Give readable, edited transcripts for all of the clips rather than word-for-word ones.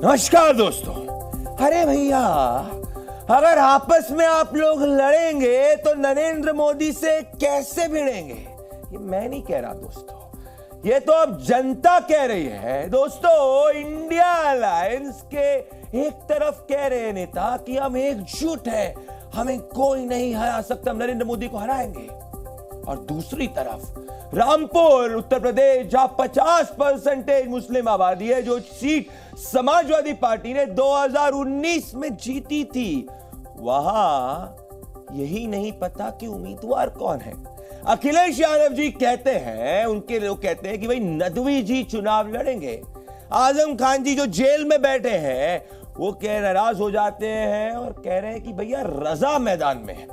नमस्कार दोस्तों। अरे भैया, अगर आपस में आप लोग लड़ेंगे तो नरेंद्र मोदी से कैसे भिड़ेंगे? ये मैं नहीं कह रहा दोस्तों, ये तो अब जनता कह रही है। दोस्तों, इंडिया अलायंस के एक तरफ कह रहे हैं नेता कि हम एकजुट हैं, हमें कोई नहीं हरा सकता, हम नरेंद्र मोदी को हराएंगे। और दूसरी तरफ रामपुर उत्तर प्रदेश, जहां 50% मुस्लिम आबादी है, जो सीट समाजवादी पार्टी ने 2019 में जीती थी, वहां यही नहीं पता कि उम्मीदवार कौन है। अखिलेश यादव जी कहते हैं, उनके लोग कहते हैं कि भाई नदवी जी चुनाव लड़ेंगे। आजम खान जी जो जेल में बैठे हैं, वो नाराज हो जाते हैं और कह रहे हैं कि भैया रजा मैदान में है।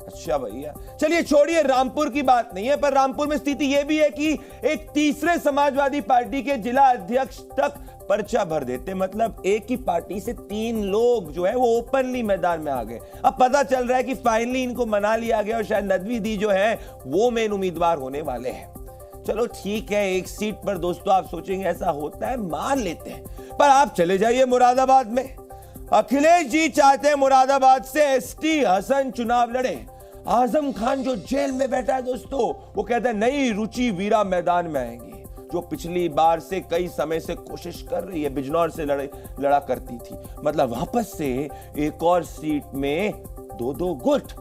अच्छा भैया, चलिए छोड़िए, रामपुर की बात नहीं है, पर रामपुर में स्थिति यह भी है कि एक तीसरे समाजवादी पार्टी के जिला अध्यक्ष तक पर्चा भर देते, मतलब एक ही पार्टी से 3 लोग जो है वो ओपनली मैदान में आ गए। अब पता चल रहा है कि फाइनली इनको मना लिया गया और शायद नदवी दी जो है वो मेन उम्मीदवार होने वाले हैं। चलो ठीक है, एक सीट पर दोस्तों आप सोचेंगे ऐसा होता है, मान लेते हैं, पर आप चले जाइए मुरादाबाद में। अखिलेश जी चाहते हैं मुरादाबाद से एसटी हसन चुनाव लड़े। आजम खान जो जेल में बैठा है दोस्तों, वो कहता है नई रुचि वीरा मैदान में आएंगी, जो पिछली बार से कई समय से कोशिश कर रही है, बिजनौर से लड़ा करती थी, मतलब वापस से एक और सीट में 2-2 गुट।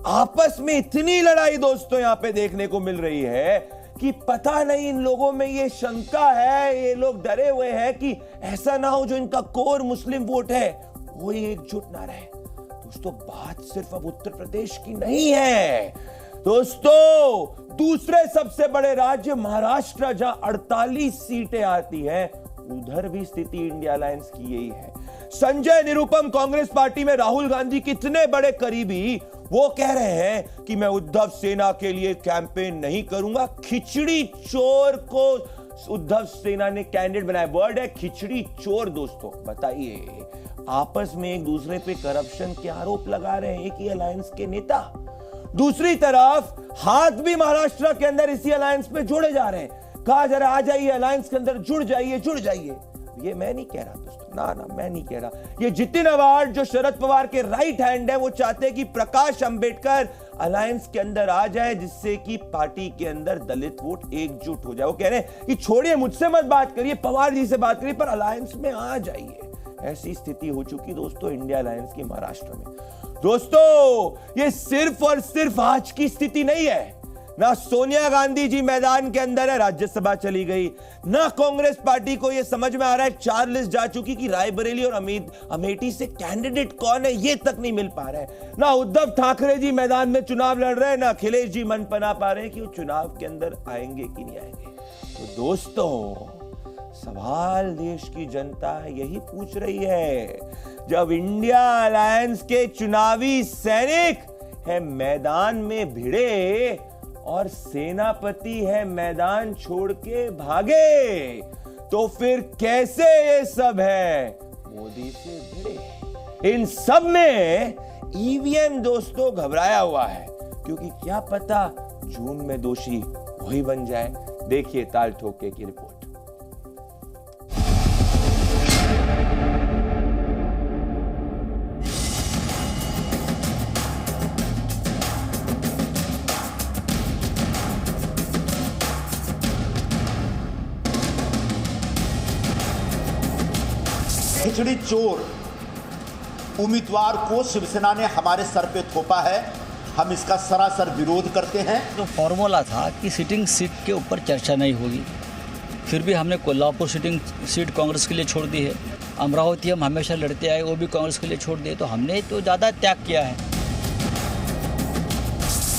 आपस में इतनी लड़ाई दोस्तों यहां पे देखने को मिल रही है कि पता नहीं इन लोगों में ये शंका है, ये लोग डरे हुए हैं कि ऐसा ना हो जो इनका कोर मुस्लिम वोट है वो एकजुट ना रहे। दोस्तों, बात सिर्फ अब उत्तर प्रदेश की नहीं है दोस्तों, दूसरे सबसे बड़े राज्य महाराष्ट्र, जहां 48 सीटें आती हैं, उधर भी स्थिति इंडिया अलायंस की यही है। संजय निरुपम कांग्रेस पार्टी में राहुल गांधी के इतने बड़े करीबी, वो कह रहे हैं कि मैं उद्धव सेना के लिए कैंपेन नहीं करूंगा। खिचड़ी चोर को उद्धव सेना ने कैंडिडेट बनाया, वर्ड है खिचड़ी चोर। दोस्तों बताइए, आपस में एक दूसरे पे करप्शन के आरोप लगा रहे हैं एक ही अलायंस के नेता। दूसरी तरफ हाथ भी महाराष्ट्र के अंदर इसी अलायंस पे जोड़े जा रहे हैं। कहा जा रहा है आ जाइए अलायंस के अंदर, जुड़ जाइए जुड़ जाइए। ये मैं नहीं कह रहा दोस्तों, ना मैं नहीं कह रहा। ये जितिन अवार्ड जो शरद पवार के राइट हैंड है, वो चाहते हैं कि प्रकाश अंबेडकर अलायंस के अंदर आ जाए, जिससे कि पार्टी के अंदर दलित वोट एकजुट हो जाए। वो कह रहे हैं कि छोड़िए, मुझसे मत बात करिए, पवार जी से बात करिए, पर अलायंस में आ जाइए। ऐसी स्थिति हो चुकी दोस्तों इंडिया अलायंस की महाराष्ट्र में। दोस्तों, ये सिर्फ और सिर्फ आज की स्थिति नहीं है। ना सोनिया गांधी जी मैदान के अंदर है, राज्यसभा चली गई, ना कांग्रेस पार्टी को यह समझ में आ रहा है, 4 लिस्ट जा चुकी कि रायबरेली और अमेठी से कैंडिडेट कौन है ये तक नहीं मिल पा रहा है। ना उद्धव ठाकरे जी मैदान में चुनाव लड़ रहे हैं, ना अखिलेश जी मन बना पा रहे हैं कि वो चुनाव के अंदर आएंगे कि नहीं आएंगे। तो दोस्तों, सवाल देश की जनता यही पूछ रही है, जब इंडिया अलायंस के चुनावी सैनिक है मैदान में भिड़े और सेनापति है मैदान छोड़ के भागे, तो फिर कैसे ये सब है मोदी से भिड़े। इन सब में ईवीएम दोस्तों घबराया हुआ है, क्योंकि क्या पता जून में दोषी वही बन जाए। देखिए ताल ठोके की रिपोर्ट। खिचड़ी चोर उम्मीदवार को शिवसेना ने हमारे सर पे थोपा है, हम इसका सरासर विरोध करते हैं। तो फॉर्मूला था कि सिटिंग सीट के ऊपर चर्चा नहीं होगी, फिर भी हमने कोल्हापुर सिटिंग सीट कांग्रेस के लिए छोड़ दी है। अमरावती हम हमेशा लड़ते आए, वो भी कांग्रेस के लिए छोड़ दिए, तो हमने तो ज़्यादा त्याग किया है।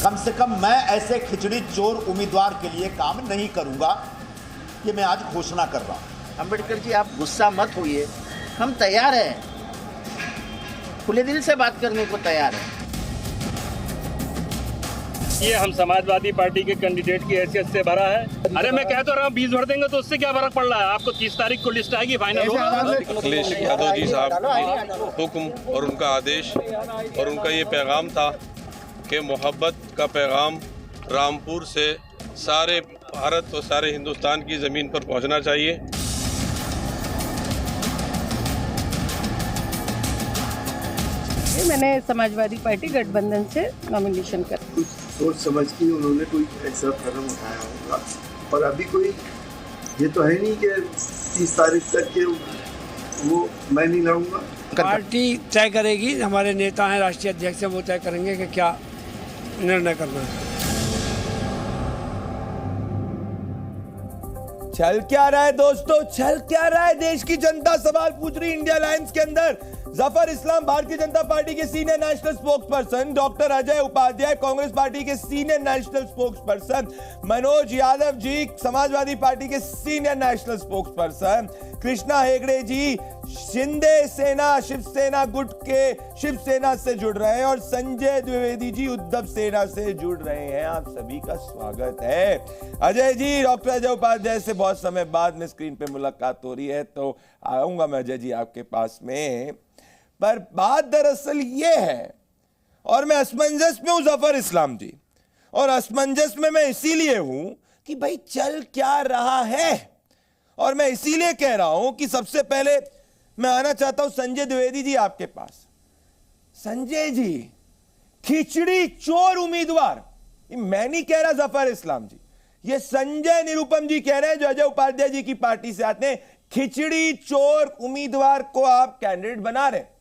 कम से कम मैं ऐसे खिचड़ी चोर उम्मीदवार के लिए काम नहीं करूंगा, ये मैं आज घोषणा कर रहा हूँ। अंबेडकर जी, आप गुस्सा मत होइए, हम तैयार हैं, खुले दिल से बात करने को तैयार हैं। ये हम समाजवादी पार्टी के कैंडिडेट की हैसियत से भरा है। अरे मैं कह तो रहा हूँ 20 भर देंगे तो उससे क्या फर्क पड़ रहा है? आपको 30 तारीख को लिस्ट आएगी, फाइनल होगा। अखिलेश यादव जी साहब हुक्म और उनका आदेश और उनका ये पैगाम था कि मोहब्बत का पैगाम रामपुर से सारे भारत और सारे हिंदुस्तान की ज़मीन पर पहुंचना चाहिए। मैंने समाजवादी पार्टी गठबंधन से नॉमिनेशन कर। कुछ सोच समझ के उन्होंने कोई ऐसा कदम उठाया होगा, और अभी कोई ये तो है नहीं कि 30 तारीख तक के वो मैं नहीं लड़ूंगा। पार्टी तय करेगी, हमारे नेता हैं राष्ट्रीय अध्यक्ष हैं, वो तय करेंगे कि क्या निर्णय करना है। चल क्या रहा है दोस्तों, चल क्या रहा है? देश की जनता सवाल पूछ रही। इंडिया अलायंस के अंदर जफर इस्लाम भारतीय जनता पार्टी के senior national spokesperson, doctor Ajay Upadhyay Congress party के senior national spokesperson, Manoj Yadav ji Samajwadi party के senior national spokesperson, Krishna Hegde ji Shinde Sena Shiv Sena गुट के शिवसेना से जुड़ रहे हैं, और संजय द्विवेदी जी उद्धव सेना से जुड़ रहे हैं। आप सभी का स्वागत है। अजय जी, डॉक्टर अजय उपाध्याय से बहुत समय बाद में स्क्रीन पे मुलाकात हो रही है, तो आऊंगा मैं अजय जी आपके पास में। पर बात दरअसल ये है, और मैं असमंजस में हूं जफर इस्लाम जी, और असमंजस में मैं इसीलिए हूं कि भाई चल क्या रहा है, और मैं इसीलिए कह रहा हूं कि सबसे पहले मैं आना चाहता हूं संजय द्विवेदी जी आपके पास। संजय जी, खिचड़ी चोर उम्मीदवार, मैं नहीं कह रहा जफर इस्लाम जी, ये संजय निरुपम जी कह रहे हैं जो अजय उपाध्याय जी की पार्टी से आते हैं। खिचड़ी चोर उम्मीदवार को आप कैंडिडेट बना रहे हैं।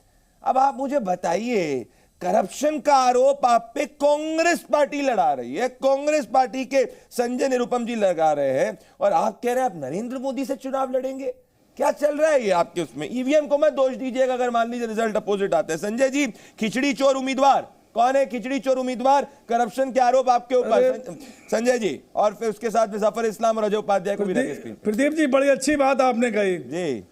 अब आप मुझे बताइए, करप्शन का आरोप आप पे कांग्रेस पार्टी लड़ा रही है, कांग्रेस पार्टी के संजय निरुपम जी लगा रहे हैं, और आप कह रहे हैं आप नरेंद्र मोदी से चुनाव लड़ेंगे। क्या चल रहा है ये आपके उसमें? ईवीएम को मत दोष दीजिएगा अगर मान लीजिए रिजल्ट अपोजिट आते हैं। संजय जी, खिचड़ी चोर उम्मीदवार कौन है? खिचड़ी चोर उम्मीदवार, करप्शन के आरोप आपके ऊपर, संजय जी, और फिर उसके साथ में जफर इस्लाम और अजय उपाध्याय को भी रखें। प्रदीप जी, बड़ी अच्छी बात आपने कही जी।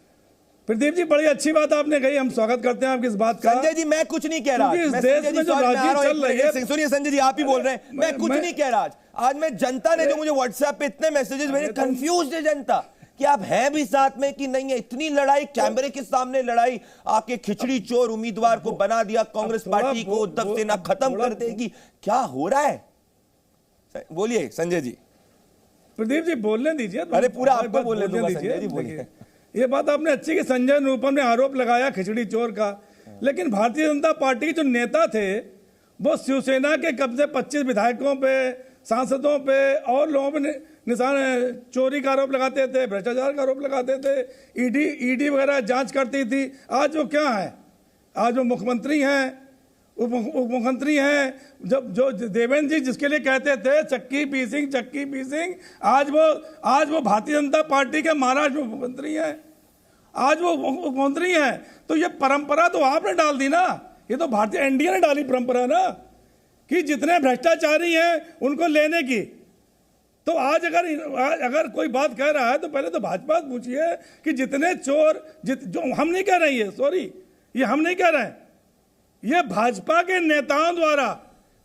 प्रदीप जी, बड़ी अच्छी बात आपने कही, हम स्वागत करते हैं आपकी इस बात का। संजय जी, मैं कुछ नहीं कह रहा, इस देश में जो राजनीति चल रही है, सुनिए संजय जी, आप ही बोल रहे हैं, मैं कुछ नहीं कह रहा। आज मैं जनता ने जो मुझे व्हाट्सएप पे इतने मैसेजेस भेजे, कंफ्यूज है जनता कि आप हैं भी साथ में कि नहीं है। इतनी लड़ाई, कैमरे के सामने लड़ाई, आपके खिचड़ी चोर उम्मीदवार को बना दिया कांग्रेस पार्टी को, उद्धव सेना खत्म कर देगी, क्या हो रहा है? बोलिए संजय जी। प्रदीप जी बोलने दीजिए। अरे पूरा आपको बोलने दीजिए। ये बात आपने अच्छी कि संजय निरुपम ने आरोप लगाया खिचड़ी चोर का, लेकिन भारतीय जनता पार्टी के जो नेता थे वो शिवसेना के कब्जे 25 विधायकों पे, सांसदों पे और लोगों पे निशान चोरी का आरोप लगाते थे, भ्रष्टाचार का आरोप लगाते थे, ईडी वगैरह जांच करती थी। आज वो क्या है? आज वो मुख्यमंत्री हैं, उप मुख्यमंत्री हैं, जब जो देवेंद्र जी जिसके लिए कहते थे चक्की पीसिंग, आज वो भारतीय जनता पार्टी के महाराष्ट्र में मुख्यमंत्री हैं, आज वो मुख्यमंत्री हैं। तो ये परंपरा तो आपने डाल दी ना, ये तो भारतीय एनडीए ने डाली परंपरा ना, कि जितने भ्रष्टाचारी हैं उनको लेने की। तो आज अगर कोई बात कह रहा है तो पहले तो भाजपा पूछिए कि जितने चोर, जो हम नहीं कह रहे हैं, सॉरी, ये हम नहीं कह रहे हैं, ये भाजपा के नेताओं द्वारा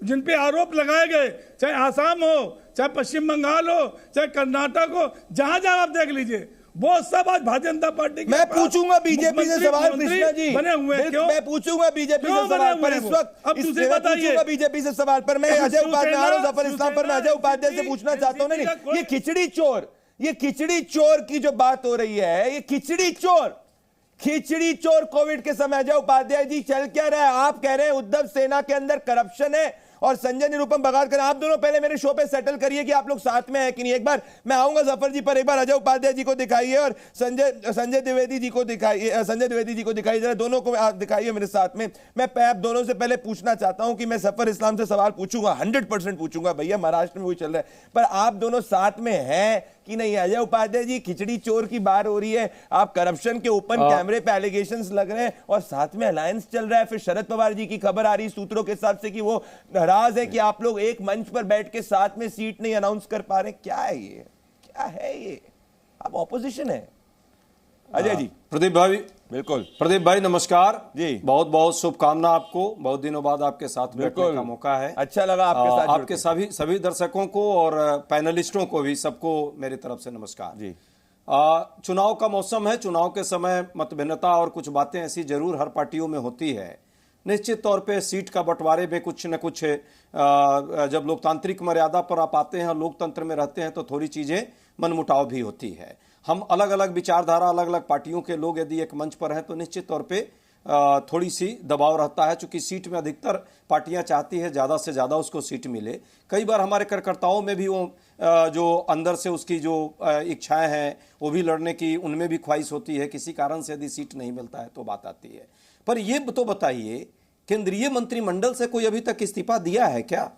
जिन पे आरोप लगाए गए, चाहे आसाम हो, चाहे पश्चिम बंगाल हो, चाहे कर्नाटक हो, जहां जहां आप देख लीजिए, वो सब आज भारतीय जनता पार्टी के। मैं पूछूंगा बीजेपी से सवाल, कृष्णा जी बने हुए हैं। क्यों? मैं पूछूंगा बीजेपी से सवाल पर इस वक्त, अब दूसरी बताइए, बीजेपी से सवाल पर मैं अजय उपाध्याय, जफर इस्लाम पर मैं अजय उपाध्याय से पूछना चाहता हूँ। नहीं, ये खिचड़ी चोर की जो बात हो रही है, ये खिचड़ी चोर कोविड के समय अजय उपाध्याय जी चल क्या रहा है? आप कह रहे हैं उद्धव सेना के अंदर करप्शन है और संजय निरुपम बगावत कर। आप दोनों पहले मेरे शो पे सेटल करिए कि आप लोग साथ में हैं कि नहीं। एक बार मैं आऊंगा जफर जी पर, एक बार अजय उपाध्याय जी को दिखाइए और संजय द्विवेदी जी को दिखाइए, जरा दोनों को आप दिखाइए मेरे साथ में। मैं आप दोनों से पहले पूछना चाहता हूं कि मैं जफर इस्लाम से सवाल पूछूंगा, 100% पूछूंगा, भैया महाराष्ट्र में वही चल रहा है, पर आप दोनों साथ में हैं कि नहीं? अजय उपाध्याय जी, खिचड़ी चोर की बात हो रही है, आप करप्शन के ओपन कैमरे पे एलिगेशंस लग रहे हैं और साथ में अलायंस चल रहा है। फिर शरद पवार जी की खबर आ रही सूत्रों के हिसाब से कि वो नाराज है कि आप लोग एक मंच पर बैठ के साथ में सीट नहीं अनाउंस कर पा रहे। क्या है ये? क्या है ये? आप ऑपोजिशन है। अजय जी। प्रदीप भाई, बिल्कुल। प्रदीप भाई नमस्कार जी, बहुत बहुत शुभकामना आपको, बहुत दिनों बाद आपके साथ बैठने का मौका है, अच्छा लगा आपके साथ। आपके सभी दर्शकों को और पैनलिस्टों को भी, सबको मेरी तरफ से नमस्कार जी। चुनाव का मौसम है, चुनाव के समय मतभिन्नता और कुछ बातें ऐसी जरूर हर पार्टियों में होती है। निश्चित तौर पे सीट का बंटवारे में कुछ न कुछ जब लोकतांत्रिक मर्यादा पर आप आते हैं, लोकतंत्र में रहते हैं, तो थोड़ी चीजें मनमुटाव भी होती है। हम अलग अलग विचारधारा, अलग अलग पार्टियों के लोग यदि एक मंच पर हैं तो निश्चित तौर पे थोड़ी सी दबाव रहता है, चूंकि सीट में अधिकतर पार्टियां चाहती है ज़्यादा से ज़्यादा उसको सीट मिले। कई बार हमारे कार्यकर्ताओं में भी वो जो अंदर से उसकी जो इच्छाएं हैं वो भी लड़ने की उनमें भी ख्वाहिश होती है, किसी कारण से यदि सीट नहीं मिलता है तो बात आती है। पर ये तो बताइए, केंद्रीय मंत्रिमंडल से कोई अभी तक इस्तीफा दिया है क्या,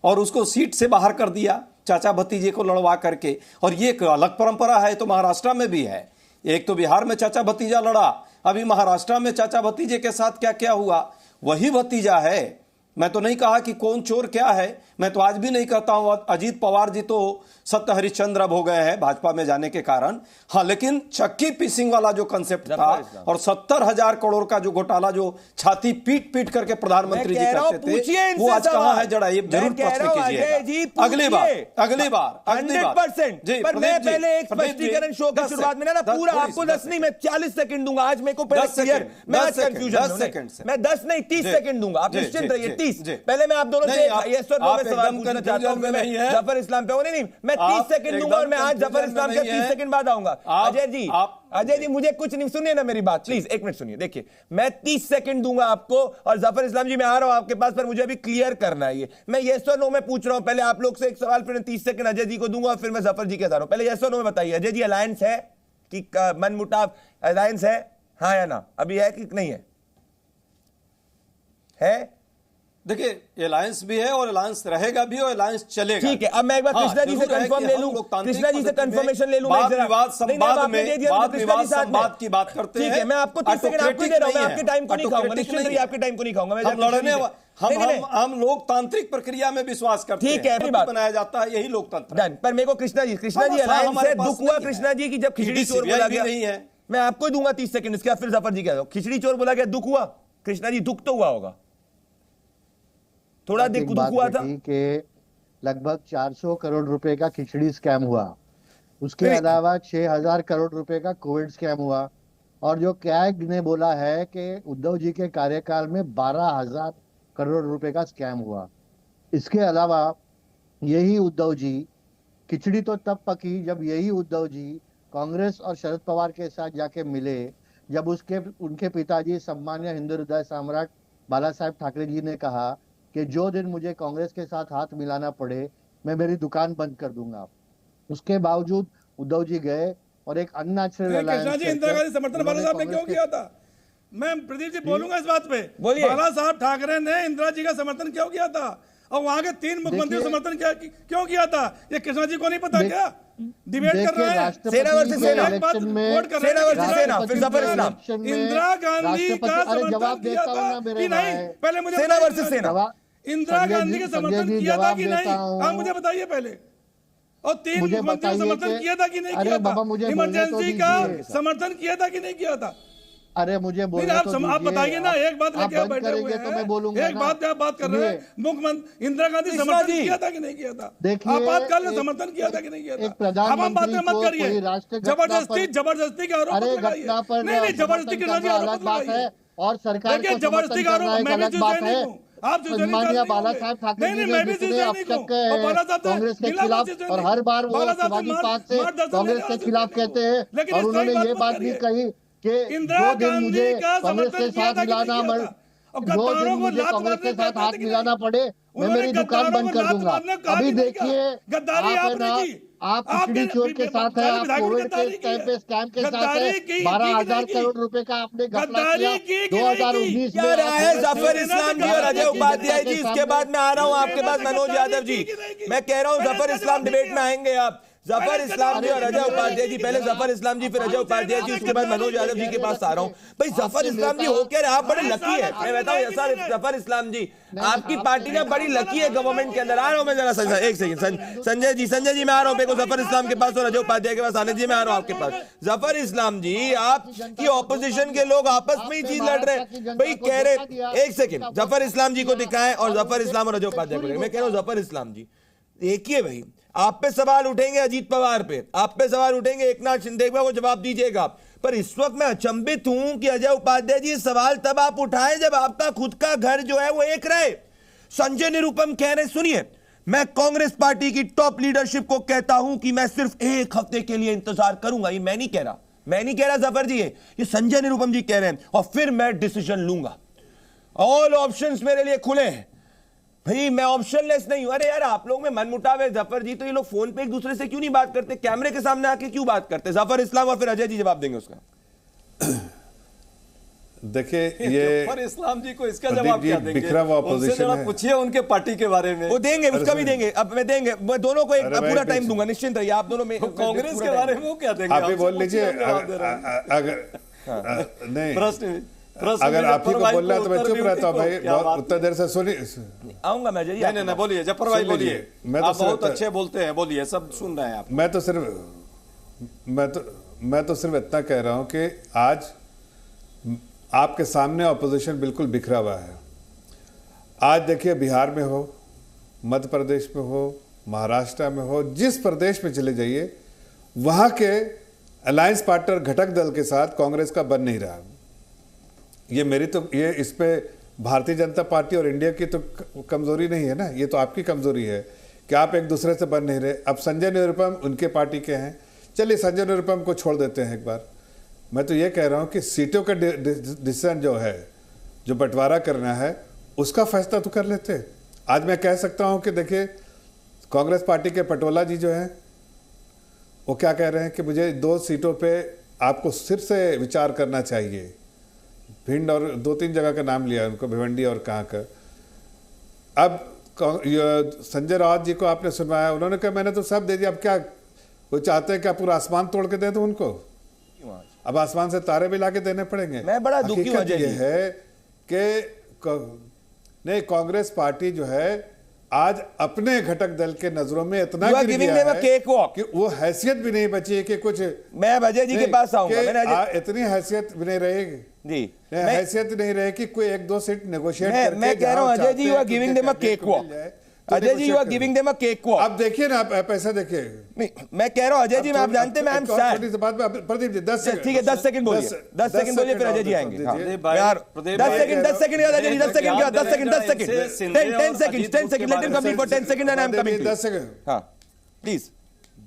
और उसको सीट से बाहर कर दिया चाचा भतीजे को लड़वा करके? और ये एक अलग परंपरा है, तो महाराष्ट्र में भी है। एक तो बिहार में चाचा भतीजा लड़ा, अभी महाराष्ट्र में चाचा भतीजे के साथ क्या क्या हुआ, वही भतीजा है। मैं तो नहीं कहा कि कौन चोर क्या है, मैं तो आज भी नहीं कहता हूं अजीत पवार जी तो सत्य हरिश्चंद्र अब हो गए हैं भाजपा में जाने के कारण। हाँ, लेकिन चक्की पीसिंग वाला जो कंसेप्ट था और 70,000 करोड़ का जो घोटाला जो छाती पीट पीट करके प्रधानमंत्री जी करते थे, वो आज कहां है? जरा ये जरूर प्रश्न कीजिएगा अगली बार। पर मैं पहले एक स्पष्टीकरण शो की शुरुआत में ना पूरा आपको 10 नहीं, मैं 40 सेकंड दूंगा आज। मेरे को पहले क्लियर, मैं आज कंफ्यूजन मैं 10 नहीं 30 सेकंड दूंगा, आप निश्चिंत रहिए। 30 पहले मैं आप दोनों से यस और नो में सवाल पूछना चाहता हूं। मैं जफर इस्लाम पे नहीं, मैं 30 सेकंड दूंगा और मैं आज जफर इस्लाम के 30 सेकंड बाद आऊंगा। अजय जी मुझे कुछ नहीं, सुनिए ना मेरी बात प्लीज, एक मिनट सुनिए। देखिए मैं 30 सेकंड दूंगा आपको, और जफर इस्लाम जी मैं आ रहा हूं आपके पास, पर मुझे अभी क्लियर करना है। ये मैं यस और नो में पूछ रहा हूं, पहले आप लोग से एक सवाल, फिर 30 सेकंड अजय जी को दूंगा और फिर मैं जफर जी के साथ आ रहा हूं। पहले यस और नो में बताइए, अजय जी अलायंस है कि मनमुटाव अलायंस है, हाँ या ना? अभी है कि नहीं है? देखिए अलायंस भी है और अलायंस रहेगा भी और अलायंस चलेगा। ठीक है, अब मैं एक बार कृष्णा जी से कंफर्म ले लूं, कृष्णा जी से कंफर्मेशन ले लूं। वाद विवाद संवाद की बात करते हैं। ठीक है, मैं आपको 30 सेकंड आपको दे रहा हूं, मैं आपके टाइम को नहीं खाऊंगा, निश्चित रहिए आपके टाइम को नहीं खाऊंगा। हम लोकतांत्रिक प्रक्रिया में विश्वास करते हैं। ठीक है, बनाया जाता है, यही लोकतंत्र। पर मेरे को कृष्णा जी अलायंस से दुख हुआ कृष्णा जी की जब खिचड़ी चोर बोला गया नहीं है। मैं आपको दूंगा 30 सेकंड, इसके बाद फिर जफर जी कह दो। खिचड़ी चोर बोला गया, दुख हुआ कृष्णा जी? दुख तो हुआ होगा, थोड़ा दुख हुआ था कि लगभग 400 करोड़ रुपए का खिचड़ी स्कैम हुआ, उसके अलावा 6,000 करोड़ रुपए का कोविड स्कैम हुआ, और जो कैग ने बोला है कि उद्धव जी के कार्यकाल में 12,000 करोड़ रुपए का स्कैम हुआ। इसके अलावा यही उद्धव जी, खिचड़ी तो तब पकी जब यही उद्धव जी कांग्रेस और शरद पवार के साथ जाके मिले, जब उनके पिताजी सम्मान्य हिंदू हृदय सम्राट बाला साहेब ठाकरे जी ने कहा कि जो दिन मुझे कांग्रेस के साथ हाथ मिलाना पड़े मैं मेरी दुकान बंद कर दूंगा। उसके बावजूद उद्धव जी गए और एक अननेचुरल कृष्णा जी इंदिरा गांधी समर्थन बाला साहब ने क्यों किया था? मैं प्रदीप जी बोलूंगा इस बात पे। बाला साहब ठाकरे ने इंदिरा जी का समर्थन क्यों किया था और वहां के 3 मुख्यमंत्री समर्थन क्यों किया था? ये कृष्णा जी को नहीं पता क्या? डिबेट कर रहे हैं सेना वर्सेस सेना, फिर जफर इस्लाम। इंदिरा गांधी का समर्थन किया था कि नहीं? पहले मुझे सेना वर्सेस सेना, इंदिरा गांधी का समर्थन किया था कि नहीं? आप मुझे बताइए पहले। और 3 मुख्यमंत्रियों समर्थन किया था कि नहीं किया था? इमरजेंसी का समर्थन किया था कि नहीं किया था? अरे मुझे बोलने आप बताइए ना, एक बात लेके आप बैठे हुए हैं, तो मैं बोलूंगा। एक बात आप बात कर रहे हैं, मुख्यमंत्री इंदिरा गांधी समर्थन किया था कि नहीं किया था? आपातकाल में समर्थन किया था कि नहीं किया था? अब हम बातें मत करिए, जबरदस्ती का आरोप नहीं, जबरदस्ती के आरोप लगाइए। और सरकार को जबरदस्ती का आरोप, मैं भी बात है। आप बाला साहब ठाकरे जी ने जितने अब तक कांग्रेस के खिलाफ, और हर बार वो समाजवादी पार्टी से कांग्रेस के खिलाफ कहते हैं, और उन्होंने ये बात भी कही कि जो दिन मुझे कांग्रेस के साथ मिलाना हाथ मिलाना पड़े मैं मेरी दुकान बंद कर दूंगा। अभी देखिए आप खिचड़ी चोर के साथ है, आप कोविड के टाइम पे स्कैम के साथ है, 12,000 करोड़ रुपए का आपने घपला किया 2019 में। जफर इस्लाम जी और अजय उपाध्याय जी, इसके बाद मैं आ रहा हूँ आपके पास मनोज यादव जी। मैं कह रहा हूँ जफर इस्लाम डिबेट में आएंगे आप, जफर इस्लाम जी और अजय उपाध्याय जी। पहले जफर इस्लाम जी, फिर अजय उपाध्याय जी, उसके बाद मनोज यादव जी के पास आ रहा हूं। भाई जफर इस्लाम जी हो क्या, आप बड़े लकी है। मैं बताऊं जफर इस्लाम जी, आपकी पार्टी ना बड़ी लकी है गवर्नमेंट के अंदर। आ रहा हूं मैं, जरा एक सेकंड। संजय जी मैं आ रहा हूं, जफर इस्लाम के पास और अजय उपाध्याय के पास आने जी, मैं आ रहा हूं आपके पास। जफर इस्लाम जी, आपकी ऑपोजिशन के लोग आपस में ही चीज लड़ रहे भाई, कह रहे। एक सेकंड, जफर इस्लाम जी को दिखाएं और जफर इस्लाम और अजय उपाध्याय को। मैं कह रहा हूं जफर इस्लाम जी देखिए भाई, आप पे सवाल उठेंगे अजीत पवार पे, आप पे सवाल उठेंगे एकनाथ शिंदे को जवाब दीजिएगा। पर इस वक्त मैं अचंभित हूं कि अजय उपाध्याय जी सवाल तब आप उठाएं जब आपका खुद का घर जो है वो एक रहे। संजय निरुपम कह रहे, सुनिए, मैं कांग्रेस पार्टी की टॉप लीडरशिप को कहता हूं कि मैं सिर्फ 1 हफ्ते के लिए इंतजार करूंगा। ये मैं नहीं कह रहा, मैं नहीं कह रहा जफर जी है, ये संजय निरुपम जी कह रहे हैं, और फिर मैं डिसीजन लूंगा। ऑल ऑप्शंस मेरे लिए खुले हैं भाई, मैं ऑप्शनलेस नहीं हूं। अरे यार आप लोग में मनमुटाव है जफर जी, तो ये लोग फोन पे एक दूसरे से क्यों नहीं बात करते, कैमरे के सामने आके क्यों बात करते? जफर इस्लाम और फिर अजय जी जवाब देंगे उसका। देखिए ये जफर इस्लाम जी को इसका जवाब क्या देंगे? बिखरा हुआ अपोजिशन है, पूछिए उनके पार्टी के बारे में। वो देंगे, उसका भी देंगे। अब मैं देंगे, मैं दोनों को एक पूरा टाइम दूंगा, निश्चिंत रहिए। आप दोनों में कांग्रेस के बारे में वो क्या देंगे? आप ही बोल लीजिए। अगर नहीं प्रश्न अगर आप ही को बोल रहा है तो मैं चुप रहता हूँ भाई, बहुत उतना देर से सुनिए। आऊंगा मैं। नहीं बोलिए जफर भाई, बोलिए। मैं आप बहुत अच्छे बोलते हैं, बोलिए, सब सुन रहे हैं आप। मैं तो सिर्फ इतना कह रहा हूँ कि आज आपके सामने ऑपोजिशन बिल्कुल बिखरा हुआ है। आज देखिए बिहार में हो, मध्य प्रदेश में हो, महाराष्ट्र में हो, जिस प्रदेश में चले जाइए वहाँ के अलायंस पार्टनर घटक दल के साथ कांग्रेस का बन नहीं रहा। ये इस पे भारतीय जनता पार्टी और इंडिया की तो कमजोरी नहीं है ना, ये तो आपकी कमजोरी है कि आप एक दूसरे से बन नहीं रहे। अब संजय निरुपम उनके पार्टी के हैं, चलिए संजय निरुपम को छोड़ देते हैं एक बार। मैं तो ये कह रहा हूँ कि सीटों का डिसीजन जो है, जो बंटवारा करना है, उसका फैसला तो कर लेते। आज मैं कह सकता हूँ कि देखिए कांग्रेस पार्टी के पटोला जी जो हैं वो क्या कह रहे हैं कि मुझे 2 सीटों पे आपको फिर से विचार करना चाहिए। भिंड और 2-3 जगह का नाम लिया उनको, भिवंडी और कहाँ का। अब संजय राउत जी को आपने सुनवाया, उन्होंने कहा मैंने तो सब दे दिया, अब क्या वो चाहते हैं क्या पूरा आसमान तोड़ के दे दो उनको? अब आसमान से तारे भी लाके देने पड़ेंगे। मैं बड़ा दुखी हूं अजय जी। है कि नहीं, कांग्रेस पार्टी जो है आज अपने घटक दल के नजरों में इतना गिर गया है कि वो हैसियत भी नहीं बची है कि कुछ। मैं अजय जी के पास आऊंगा, इतनी हैसियत भी नहीं रहेगी जी, हैसियत नहीं रहे कि कोई 1-2 सीट नेगोशिएट करके। मैं कह रहा हूं Ajay ji, you are giving them a cakewalk. Ajay ji, you are giving them a cakewalk. अब देखिए ना, आप पैसा देखिए। मैं कह रहा हूं अजय जी, मैं आप जानते हैं मैं am sad. Pradeep ji 10 second, ठीक है 10 सेकंड बोलिए, 10 सेकंड बोलिए, फिर अजय जी आएंगे। यार 10 सेकंड अजय जी, 10 सेकंड क्या, 10 second 10 second, let him complete for 10 second and I am coming. 10 second, हां प्लीज।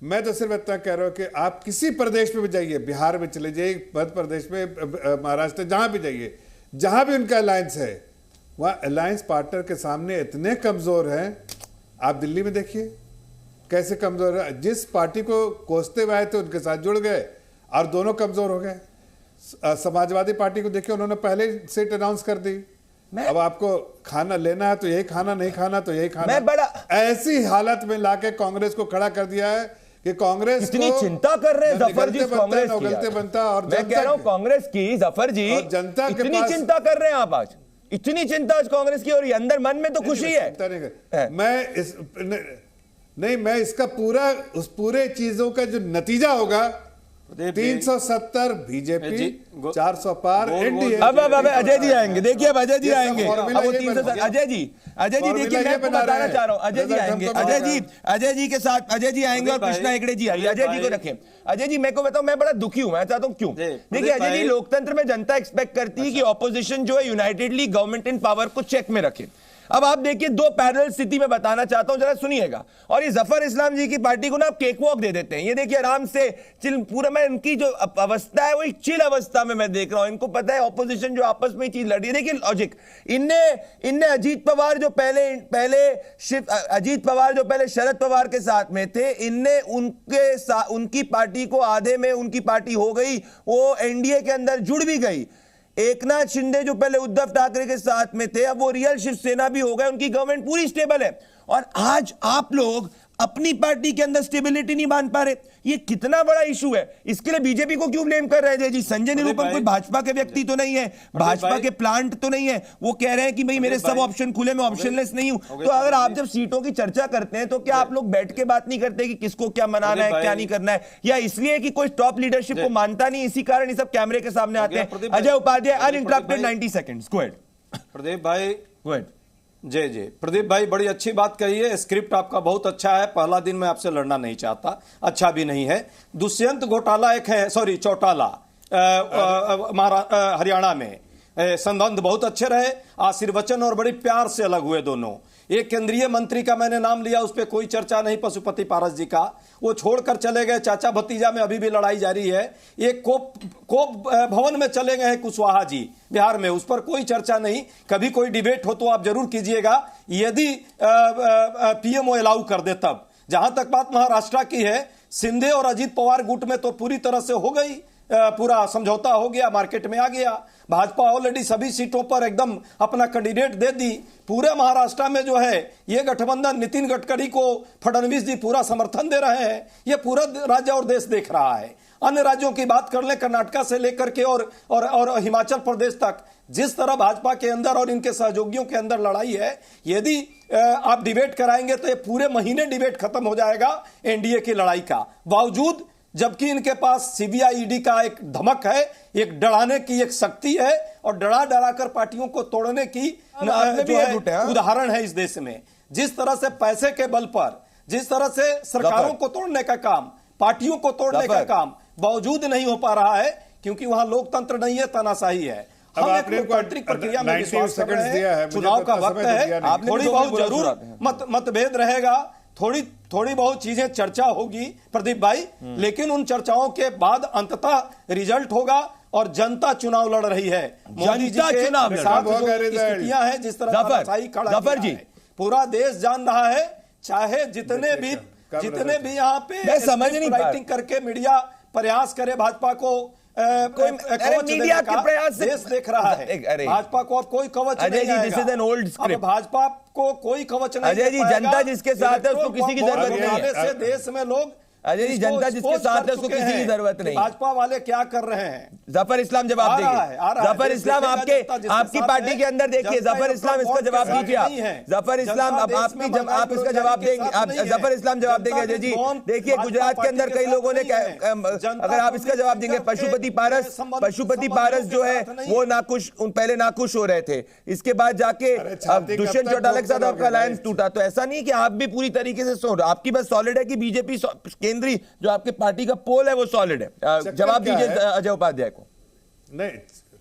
मैं तो सिर्फ इतना कह रहा हूं कि आप किसी प्रदेश में भी जाइए, बिहार में चले जाइए, मध्य प्रदेश में, महाराष्ट्र, जहां भी जाइए, जहां भी उनका अलायंस है, वहां अलायंस पार्टनर के सामने इतने कमजोर हैं। आप दिल्ली में देखिए कैसे कमजोर है, जिस पार्टी को कोसते हुए आए थे उनके साथ जुड़ गए और दोनों कमजोर हो गए। समाजवादी पार्टी को देखिए, उन्होंने पहले सीट अनाउंस कर दी। अब आपको खाना लेना है तो यही खाना, नहीं खाना तो यही खाना। बड़ा ऐसी हालत में लाके कांग्रेस को खड़ा कर दिया है कि कांग्रेस इतनी चिंता कर रहे हैं जफर जी कांग्रेस की। गलते बनता और मैं कह रहा हूं कांग्रेस की, जफर जी जनता इतनी चिंता कर रहे हैं आप आज, इतनी चिंता आज कांग्रेस की, और ये अंदर मन में तो खुशी है। मैं इसका पूरा, उस पूरे चीजों का जो नतीजा होगा 370 बीजेपी, 400 पार एनडीए। अब अजय जी आएंगे, देखिए अब अजय जी आएंगे। अब वो 300, अजय जी देखिए मैं आपको बताना चाह रहा हूं, अजय जी आएंगे, अजय जी के साथ अजय जी आएंगे और कृष्णा हेगड़े जी आएंगे। अजय जी को रखें। अजय जी मेरे को बताओ, मैं बड़ा दुखी हूं, मैं चाहता हूं क्यों। देखिए अजय जी, लोकतंत्र में जनता एक्सपेक्ट करती है कि ऑपोजिशन जो है यूनाइटेडली गवर्नमेंट इन पावर को चेक में रखे। अब आप देखिए 2 पैरेलल स्थिति में बताना चाहता हूं, जरा सुनिएगा। और ये जफर इस्लाम जी की पार्टी को ना आप केक वॉक दे देते हैं। ये देखिए आराम से चिल, पूरा मैं इनकी जो अवस्था है वो एक चिल अवस्था में मैं देख रहा हूं। इनको पता है ऑपोजिशन जो आपस में चीज लड़ी है। देखिए लॉजिक, इनने अजीत पवार जो पहले शरद पवार के साथ में थे, इनने उनकी पार्टी को आधे में उनकी पार्टी हो गई, वो एनडीए के अंदर जुड़ भी गई। एकनाथ शिंदे जो पहले उद्धव ठाकरे के साथ में थे, अब वो रियल शिवसेना भी हो गए, उनकी गवर्नमेंट पूरी स्टेबल है। और आज आप लोग अपनी पार्टी के अंदर स्टेबिलिटी नहीं मान पा रहे, ये कितना बड़ा इशू है। इसके लिए बीजेपी को क्यों ब्लेम कर रहे हैं जी? संजय निरुपम कोई भाजपा के व्यक्ति तो नहीं है, भाजपा के प्लांट तो नहीं है। वो कह रहे हैं कि भाई मेरे सब ऑप्शन खुले, मैं ऑप्शनलेस नहीं हूं। तो अगर आप जब सीटों की चर्चा करते हैं तो क्या आप लोग बैठ के बात नहीं करते कि किसको क्या मनाना है, क्या नहीं करना है, या इसलिए कि कोई टॉप लीडरशिप को मानता नहीं, इसी कारण ये सब कैमरे के सामने आते हैं? Ajay Upadhyay, uninterrupted 90 seconds, go ahead. Pradeep भाई, गो अहेड। जी प्रदीप भाई, बड़ी अच्छी बात कही है। स्क्रिप्ट आपका बहुत अच्छा है। पहला दिन मैं आपसे लड़ना नहीं चाहता, अच्छा भी नहीं है। दुष्यंत घोटाला एक है, सॉरी चौटाला हरियाणा में संबंध बहुत अच्छे रहे, आशीर्वचन और बड़ी प्यार से अलग हुए दोनों। एक केंद्रीय मंत्री का मैंने नाम लिया, उस पर कोई चर्चा नहीं, पशुपति पारस जी का, वो छोड़कर चले गए। चाचा भतीजा में अभी भी लड़ाई जारी है। एक कोप भवन में चले गए हैं कुशवाहा जी बिहार में, उस पर कोई चर्चा नहीं। कभी कोई डिबेट हो तो आप जरूर कीजिएगा, यदि पीएमओ अलाउ कर दे तब। जहां तक बात महाराष्ट्र की है, शिंदे और अजीत पवार गुट में तो पूरी तरह से हो गई, पूरा समझौता हो गया, मार्केट में आ गया। भाजपा ऑलरेडी सभी सीटों पर एकदम अपना कैंडिडेट दे दी। पूरे महाराष्ट्र में जो है ये गठबंधन, नितिन गडकरी को फडणवीस जी पूरा समर्थन दे रहे हैं। ये पूरा राज्य और देश देख रहा है। अन्य राज्यों की बात कर ले, कर्नाटका से लेकर के और हिमाचल प्रदेश तक, जिस तरह भाजपा के अंदर और इनके सहयोगियों के अंदर लड़ाई है, यदि आप डिबेट कराएंगे तो ये पूरे महीने डिबेट खत्म हो जाएगा एनडीए की लड़ाई का। बावजूद जबकि इनके पास सीबीआई ईडी का एक धमक है, एक डराने की एक शक्ति है, और डरा कर पार्टियों को तोड़ने की उदाहरण है इस देश में। जिस तरह से पैसे के बल पर, जिस तरह से सरकारों को तोड़ने का काम, पार्टियों को तोड़ने का काम बावजूद नहीं हो पा रहा है, क्योंकि वहां लोकतंत्र नहीं है, तानाशाही है। हम एक लोकतांत्रिक प्रक्रिया में विश्वास कर रहे हैं। चुनाव का वक्त है, थोड़ी बहुत जरूर मतभेद रहेगा, थोड़ी बहुत चीजें चर्चा होगी प्रदीप भाई, लेकिन उन चर्चाओं के बाद अंततः रिजल्ट होगा और जनता चुनाव लड़ रही है। मोदी जी के साथ जो स्थितियां हैं, जिस तरह जफर जी, पूरा देश जान रहा है। चाहे जितने भी यहाँ पे राइटिंग करके मीडिया प्रयास करे भाजपा को मीडिया के प्रयास से देश देख रहा है, भाजपा को अब कोई कवच नहीं आएगा। अब भाजपा को कोई कवच नहीं। अजय जी, जनता जिसके साथ है उसको किसी की जरूरत नहीं है। देश में लोग, अजय जी, जनता जिसके साथ है उसको किसी की जरूरत नहीं। भाजपा वाले क्या कर रहे हैं? जफर इस्लाम जवाब देंगे। जफर इस्लाम आपकी पार्टी के अंदर देखिए, जफर इस्लाम इसका जवाब दीजिए आप। जफर इस्लाम अब आप इसका जवाब देंगे, आप जफर इस्लाम जवाब देंगे। अजय जी देखिए, गुजरात के अंदर कई लोगों ने, अगर आप इसका जवाब देंगे, पशुपति पारस जो है वो नाखुश, पहले नाखुश हो रहे थे, इसके बाद जाके दुष्यंत चौटाला के साथ आपका अलायंस टूटा। तो ऐसा नहीं कि आप भी पूरी तरीके से आपकी बस सॉलिड है कि बीजेपी केंद्रीय जो आपके पार्टी का पोल है वो सॉलिड है। जवाब दीजिए अजय उपाध्याय को। नहीं,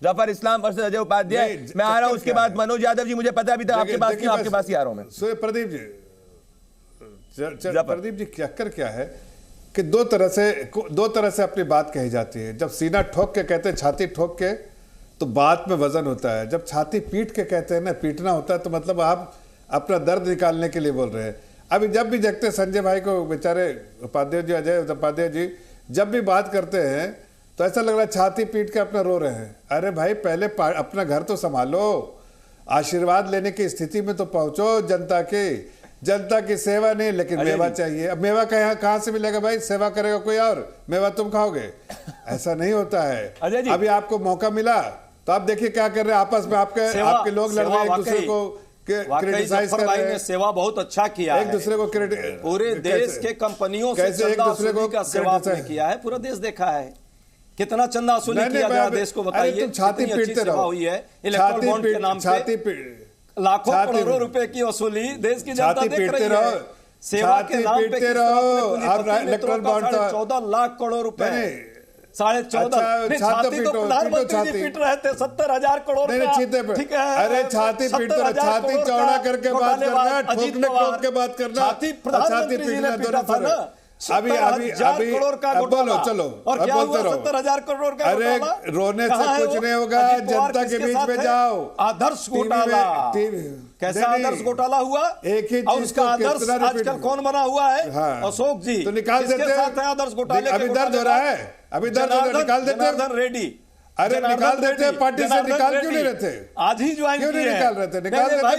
जफर इस्लाम वर्सेस अजय उपाध्याय। मैं आ रहा हूं, उसके बाद मनोज यादव जी, मुझे पता अभी तक आपके पास नहीं, आपके पास ही आ रहा हूं मैं। प्रदीप जी चक्कर क्या है कि दो तरह से अपनी बात कही जाती है। जब सीना ठोक के कहते हैं, छाती ठोक के, तो बात में वजन होता है। जब छाती पीट के कहते हैं ना, पीटना होता है, तो मतलब आप अपना दर्द निकालने के लिए बोल रहे हैं। अभी जब भी देखते संजय भाई को, बेचारे उपाध्याय जी, अजय उपाध्याय जी जब भी बात करते हैं तो ऐसा लग रहा है छाती पीट के अपना रो रहे हैं। अरे भाई, पहले अपना घर तो संभालो, आशीर्वाद लेने की स्थिति में तो पहुंचो। जनता की सेवा नहीं, लेकिन मेवा चाहिए। अब मेवा कहाँ से मिलेगा भाई? सेवा करेगा कोई और, मेवा तुम खाओगे? ऐसा नहीं होता है। अभी आपको मौका मिला तो आप देखिए क्या कर रहे हैं आपस में, आपके लोग लड़ रहे हैं, एक दूसरे को क्रिटिसाइज कर रहे हैं। सेवा बहुत अच्छा किया एक दूसरे को पूरे देश के कंपनियों से कैसे एक दूसरे को का सेवा किया है, पूरा देश देखा है। कितना चंदा वसूली किया गया देश को बताइए। छाती पीटते रहो, हुई है इलेक्ट्रल बॉन्ड के नाम पे, लाखों करोड़ों रुपए की वसूली देश की जनता देख रही है। सेवा के नाम पे इलेक्ट्रल बॉन्ड 14 लाख करोड़ रुपए, 14.5 छाती तो प्रधानमंत्री जी पीट रहे थे 70,000 करोड़ का। ठीक है, अरे छाती पीटते, छाती चौड़ा करके बात करना, ठोक के बात करना, छाती पीटना दोनों फर्क है। अभी करोड़ का बोलो, चलो और क्या हुआ? 70,000 करोड़ का। अरे रोने से कुछ नहीं होगा, जनता के बीच में जाओ। आदर्श घोटाला, कैसा आदर्श घोटाला हुआ? एक ही और उसका आदर्श आजकल कौन बना हुआ है? अशोक जी। तो निकाल देते हैं आदर्श घोटाले। अभी दर्द हो रहा है, अभी दर्द हो रहा है, निकाल देते हैं रेड्डी। अरे निकाल देते हैं, पार्टी से निकाल क्यों नहीं रहते? आज ही ज्वाइन क्यों नहीं निकाल रहे थे? निकाल देते भाई,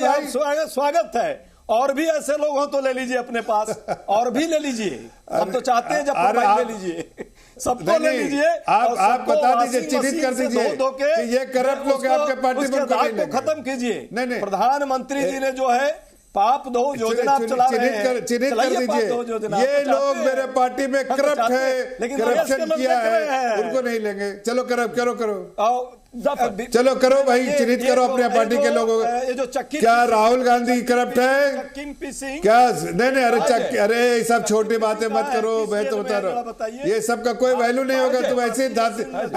स्वागत है। और भी ऐसे लोग हो तो ले लीजिए अपने पास, और भी ले लीजिए। हम तो चाहते हैं जब ले लीजिए, सबको ले लीजिए। आप बता दीजिए, चिन्हित कर दीजिए कि ये करप्ट लोग आपके पार्टी में खत्म कीजिए। प्रधानमंत्री जी ने जो है पाप दो योजना चला रहे हैं, चिन्हित कर दीजिए। ये लोग मेरे पार्टी में करप्ट है, करप्शन किया है, उनको नहीं लेंगे। चलो चलो करो भाई, चिन्हित करो अपने पार्टी के लोगों को। क्या राहुल गांधी करप्ट है क्या? नहीं, अरे ये सब छोटी बातें मत करो, मैं तो बता रहा हूँ, ये सब का कोई वैल्यू नहीं होगा। तुम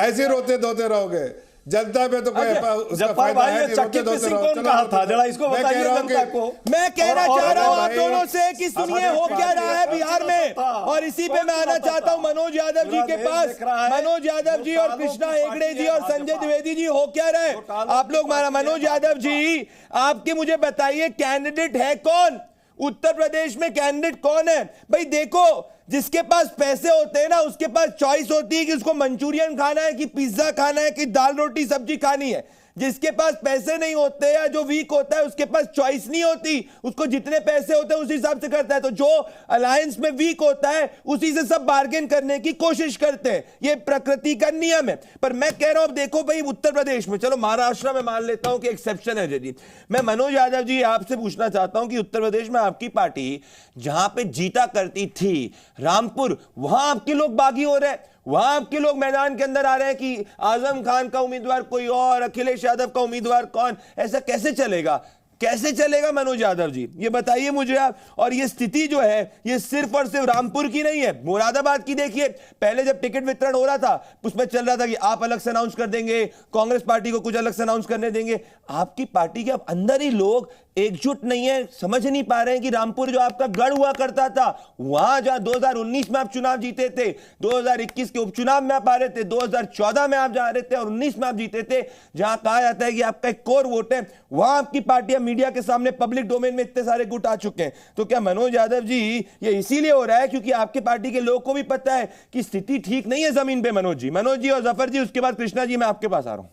ऐसे रोते धोते रहोगे। जनता में तो कोई उसका फायदा है नहीं। चक्की पिसिंग कौन कहा था, जरा इसको बताइए जनता को। मैं कहना चाह रहा हूं आप दोनों से कि सुनिए हो क्या रहा है बिहार में, और इसी पे मैं आना चाहता हूं मनोज यादव जी के पास। मनोज यादव जी और कृष्णा हेगड़े जी और संजय द्विवेदी जी हो क्या रहे आप लोग। मनोज यादव जी आपके मुझे बताइए कैंडिडेट है कौन उत्तर प्रदेश में, कैंडिडेट कौन है भाई। देखो जिसके पास पैसे होते हैं ना उसके पास चॉइस होती है कि उसको मंचूरियन खाना है कि पिज्जा खाना है कि दाल रोटी सब्जी खानी है। जिसके पास पैसे नहीं होते या जो वीक होता है उसके पास चॉइस नहीं होती, उसको जितने पैसे होते हैं उस हिसाब से करता है। तो जो अलायंस में वीक होता है उसी से सब बार्गेन करने की कोशिश करते हैं, ये प्रकृति का नियम है। पर मैं कह रहा हूं देखो भाई उत्तर प्रदेश में, चलो महाराष्ट्र में मान लेता हूं कि एक्सेप्शन है जी। मैं मनोज यादव जी आपसे पूछना चाहता हूं कि उत्तर प्रदेश में आपकी पार्टी जहां पे जीता करती थी रामपुर, वहां आपके लोग बागी हो रहे हैं, वहां आपके लोग मैदान के अंदर आ रहे हैं कि आजम खान का उम्मीदवार कोई और, अखिलेश यादव का उम्मीदवार कौन। ऐसा कैसे चलेगा, कैसे चलेगा मनोज यादव जी, ये बताइए मुझे आप। और ये स्थिति जो है ये सिर्फ और सिर्फ रामपुर की नहीं है, मुरादाबाद की देखिए। पहले जब टिकट वितरण हो रहा था उसमें चल रहा था कि आप अलग से अनाउंस कर देंगे, कांग्रेस पार्टी को कुछ अलग से अनाउंस करने देंगे। आपकी पार्टी के अब अंदर ही लोग एकजुट नहीं है, समझ नहीं पा रहे हैं कि रामपुर जो आपका गढ़ हुआ करता था, वहां जहां 2019 में आप चुनाव जीते थे, 2021 के उपचुनाव में आप आ रहे थे, 2014 में आप जा रहे थे और 19 में आप जीते थे, जहां कहा जाता है कि आपका एक कोर वोट है, वहां आपकी पार्टियां मीडिया के सामने पब्लिक डोमेन में इतने सारे गुट आ चुके हैं। तो क्या मनोज यादव जी ये इसीलिए हो रहा है क्योंकि आपके पार्टी के लोगों को भी पता है कि स्थिति ठीक नहीं है जमीन पे। मनोज जी और जफर जी, उसके बाद कृष्णा जी मैं आपके पास आ रहा हूं।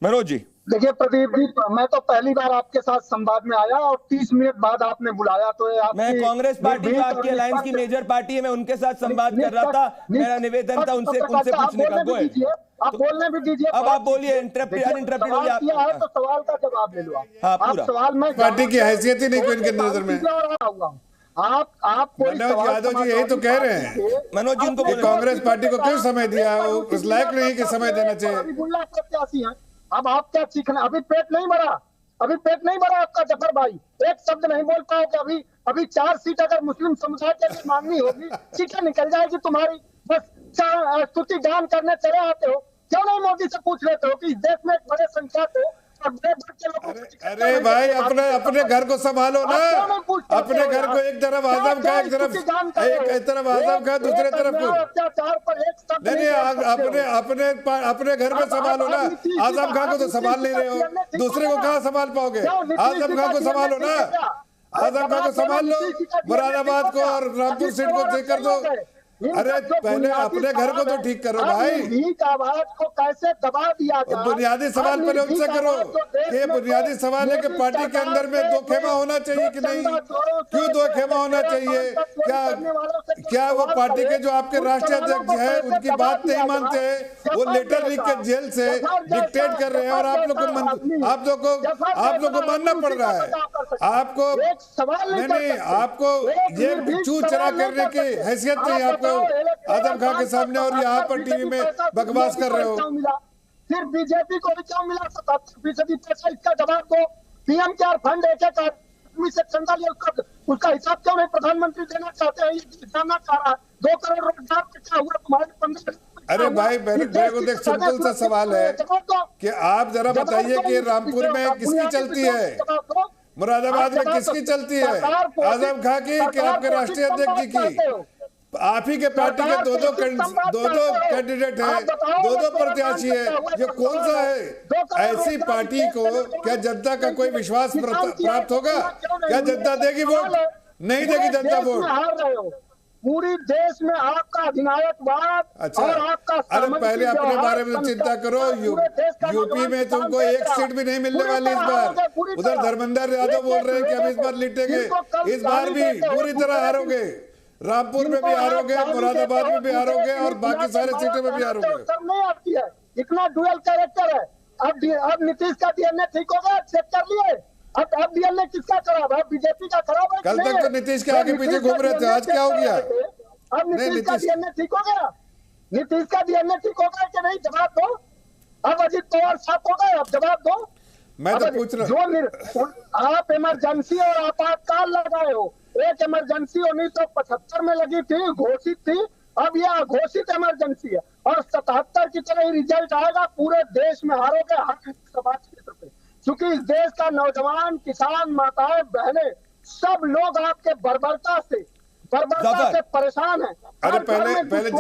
मनोज जी देखिए प्रदीप जी, मैं तो पहली बार आपके साथ संवाद में आया और 30 मिनट बाद आपने बुलाया, तो मैं कांग्रेस पार्टी जो आपकी अलायंस की मेजर पार्टी है, मैं उनके साथ संवाद कर रहा था। मेरा निवेदन था उनसे पूछने का। आप बोलने भी दीजिए, अब आप बोलिए, इंटरप्टेड हो गया तो सवाल का जवाब ले लो। आप सवाल में पार्टी की हैसियत ही नहीं कोई इनके नजर में। आप मनोज यादव जी यही तो कह रहे हैं। मनोज जी उनको कांग्रेस पार्टी को क्यों समय दिया, वो इस लायक नहीं कि समय देना चाहिए। प्रत्याशी है, अब आप क्या सीखना, अभी पेट नहीं भरा, अभी पेट नहीं भरा आपका जफर भाई, एक शब्द नहीं बोल पाओगे। अभी 4 सीट अगर मुस्लिम समुदाय के लिए मांगनी होगी, सीटें निकल जाएगी तुम्हारी। बस स्तुति गान करने चले आते हो, क्यों नहीं मोदी से पूछ लेते हो कि इस देश में एक बड़े संख्या को। अरे भाई अपने घर को संभालो ना, अपने घर को। एक तरफ आजम का, एक तरफ आजम का, दूसरे तरफ नहीं, अपने घर में संभालो ना। आजम खान को तो संभाल नहीं रहे हो, दूसरे को कहाँ संभाल पाओगे। आजम खान को संभालो ना, आजम खान को संभाल लो, मुरादाबाद को और रामपुर सीट को ठीक कर दो। अरे पहले अपने घर को तो ठीक करो भाई। आवाज को कैसे दबा दिया जाए, बुनियादी सवाल पहले उनसे करो कि बुनियादी सवाल है कि पार्टी के अंदर में दो खेमा होना चाहिए कि नहीं, क्यों दो खेमा होना चाहिए। क्या वो पार्टी के जो आपके राष्ट्रीय अध्यक्ष है उनकी बात नहीं मानते, वो लेटर लिख के जेल से डिक्टेट कर रहे हैं और आप लोग को मानना पड़ रहा है। आपको नहीं, आपको ये चू चरा करने की हैसियत नहीं आपको आजम खान के सामने, और यहाँ पर टीवी में बकवास कर रहे हो। फिर बीजेपी को भी क्यों मिला 77% पैसा, इसका जवाब दो। पीएम केयर फंड एक आदमी से चंदा लिया, उसका हिसाब क्यों नहीं प्रधानमंत्री देना चाहते हैं, ये जानना चाह रहा है। 2 करोड़ रोजगार क्या हुआ तुम्हारे 15। अरे भाई मेरे को देख, सिंपल सा सवाल है कि आप जरा बताइए कि रामपुर में किसकी चलती है, मुरादाबाद में किसकी चलती है, आजम खान की कि आपके राष्ट्रीय अध्यक्ष जी की। आप ही के पार्टी के दो कैंडिडेट हैं, 2 प्रत्याशी है, ये कौन सा है। ऐसी पार्टी को क्या जनता का कोई विश्वास प्राप्त होगा? क्या जनता देगी वोट? नहीं देगी जनता वोट। पूरी देश में आपका अधिनायकवाद। अच्छा, और आपका अरे पहले अपने बारे में चिंता करो। यूपी में तुमको 1 सीट भी नहीं मिलने वाली इस बार। उधर धर्मेंद्र यादव बोल रहे हैं कि हम इस बार जीतेंगे, इस बार भी पूरी तरह हारोगे। रामपुर में भी हारोगे, मुरादाबाद में भी हारोगे और बाकी सारे सीटों में भी हारोगे। नहीं आती है, इतना डुअल कैरेक्टर है। अब नीतीश का डीएनए ठीक हो गया, चेक कर लिए। अब डीएनए किसका खराब है, बीजेपी का खराब है। कल तक तो नीतीश के आगे पीछे घूम रहे थे, आज क्या हो गया? अब नीतीश का डीएनए ठीक हो गया, नीतीश का डीएनए ठीक हो गया कि नहीं, जवाब दो। अब अजित पवार साफ हो गए, अब जवाब दो। मैं तो पूछ रहा हूँ, आप इमरजेंसी और आपातकाल लगाए हो। एक इमरजेंसी 1975 में लगी थी, घोषित थी, अब यह अघोषित इमरजेंसी है। और 77 की तरह ही रिजल्ट आएगा। पूरे देश में हारोगे हर समाज क्षेत्र पे, क्योंकि इस देश का नौजवान, किसान, माताएं, बहनें सब लोग आपके बर्बरता से परेशान है। अरे पहले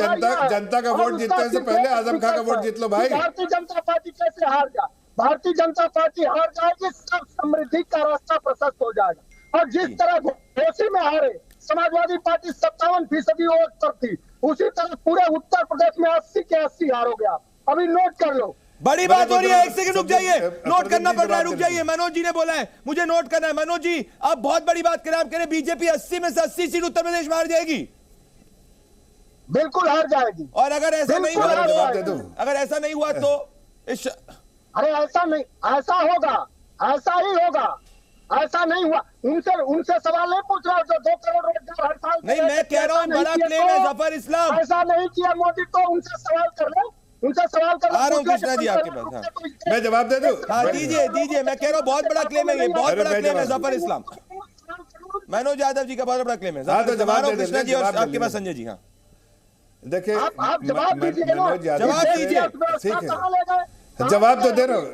जनता का वोट जीतने से पहले आजम खां का वोट जीत लो भाई। भारतीय जनता पार्टी कैसे हार जाए? भारतीय जनता पार्टी हार जाएगी, सब समृद्धि का रास्ता प्रशस्त हो जाएगा। और जिस तरह घोसी में हारे समाजवादी पार्टी 57% वोट पर थी, उसी तरह पूरे उत्तर प्रदेश में 80 के 80 हारोगे आप। अभी नोट कर लो। बड़ी बात हो रही है, एक सेकंड रुक जाइए, नोट करना पड़ रहा है, रुक जाइए। मनोज जी ने बोला है मुझे नोट करना है। मनोज जी आप बहुत बड़ी बात करें, आप कह रहे बीजेपी 80 में से 80 सीट उत्तर प्रदेश में हार जाएगी। बिल्कुल हार जाएगी। और अगर ऐसा नहीं हुआ तो, अगर ऐसा नहीं हुआ तो अरे ऐसा नहीं, ऐसा होगा, ऐसा ही होगा। ऐसा नहीं हुआ, उनसे सवाल नहीं पूछ रहा जो 2 करोड़ रोजगार हर साल नहीं, मैं कह रहा हूँ बड़ा क्लेम है जफर इस्लाम। ऐसा नहीं किया मोदी तो उनसे सवाल कर लो, उनसे सवाल कर। आ रहा हूँ कृष्णा जी आपके पास। मैं जवाब दे दूं? हाँ दीजिए, मैं कह रहा हूँ बहुत बड़ा क्लेम है ये, बहुत बड़ा क्लेम है जफर इस्लाम। मनोज यादव जी का बहुत बड़ा क्लेम है। कृष्णा जी और आपके पास संजय जी। हाँ देखिए आप जवाब दीजिए, जवाब दीजिए, ठीक है जवाब तो दे रहा हूँ।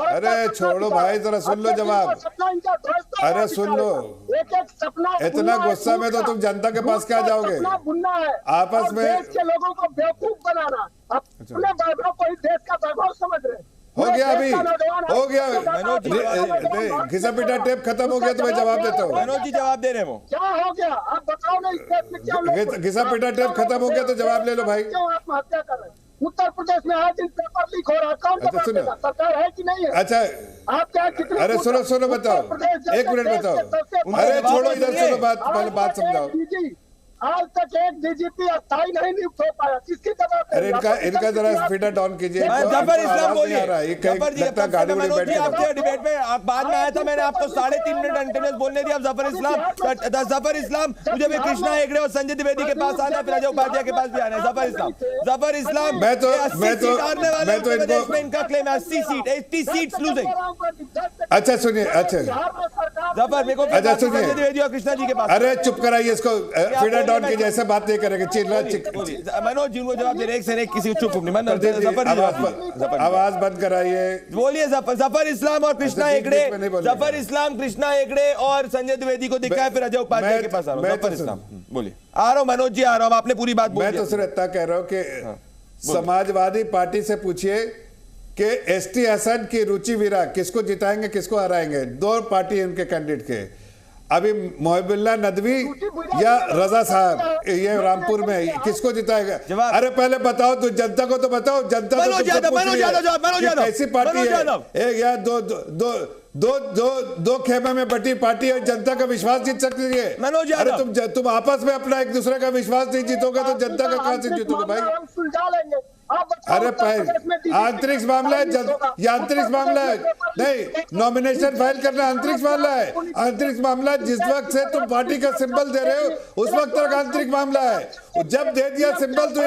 अरे छोड़ो भाई, जरा सुन लो जवाब। अरे सुन लो, इतना गुस्सा में तो तुम जनता के पास क्या जाओगे? आपस में देश के लोगों को बेवकूफ बनाना, अपने वैभव को ही देश का वैभव समझ रहे। हो गया, अभी हो गया, घिसा पिटा टेप खत्म हो गया तो मैं जवाब देता हूँ। मनोज जी जवाब दे रहे हो। क्या हो गया आप बताओ ना, इस देश में क्या घिसा पिटा टेप खत्म हो गया तो जवाब ले लो भाई। क्यों आत्महत्या कर रहे हैं? उत्तर प्रदेश में आज दिन पेपर लीक हो रहा है, कौन जवाब देगा? सरकार है कि नहीं है? अच्छा आप क्या कितने? अरे सुनो बताओ, 1 मिनट बताओ। अरे छोड़ो इधर, सुनो पहले बात समझाओ। आज तक एक डीजीपी अस्थायी नहीं नियुक्त हो पाया, किसकी दबाव? अरे इनका जरा स्पीड डाउन कीजिए। जफर इस्लाम बोलिए। मनोज जी आपके डिबेट में बाद में आया था, मैंने आपको 3.5 मिनट कंटिन्यूस बोलने दिया। जफर इस्लाम मुझे भी कृष्णा हेगड़े और संजय द्विवेदी के पास आना है, फिर अजय उपाध्याय के पास भी आना है। जफर इस्लाम मैं तो इनका क्लेम है 80 सीट्स लूजिंग। अच्छा सुनिए, अच्छा जफर मेरे को अच्छा सुनिए, संजय द्विवेदी और कृष्णा जी के पास। अरे चुप कराइए इसको, फीडर डाउन की जैसे बात नहीं करेंगे। मनोज जी को जवाब दे रहे, एक से एक किसी चुप नहीं। आवाज बंद कराइए, बोलिए। जफर इस्लाम और कृष्णा हेगड़े, जफर इस्लाम, कृष्णा हेगड़े और संजय द्विवेदी को दिखा है, फिर अजय उपाध्याय के पास आ रहा हूं। जफर इस्लाम बोलिए। आ रहा हूं मनोज जी, आ रहा हूं, आपने पूरी बात बोली। मैं तो सिर्फ इतना कह रहा हूं कि समाजवादी पार्टी से पूछिए कि एसटी हसन की रुचि वीरा किसको जिताएंगे, किसको हराएंगे? 2 पार्टी है उनके कैंडिडेट के। अभी मोहिबुल्लाह नदवी या रजा साहब, ये रामपुर में किसको जिताएगा? अरे पहले बताओ तो, जनता को तो बताओ। जनता कैसी पार्टी है? एक या दो खेमे में बटी पार्टी और जनता का विश्वास जीत सकती है। अरे तुम आपस में अपना एक दूसरे का विश्वास नहीं जीतोगे तो जनता का कहां से जीतोगे भाई? अरे आंतरिक मामला है, आंतरिक मामला है। नहीं, नॉमिनेशन फाइल करना आंतरिक मामला है। आंतरिक मामला जिस वक्त से तुम पार्टी का सिंबल दे रहे हो उस वक्त तक आंतरिक मामला है। जब दे दिया सिंबल तो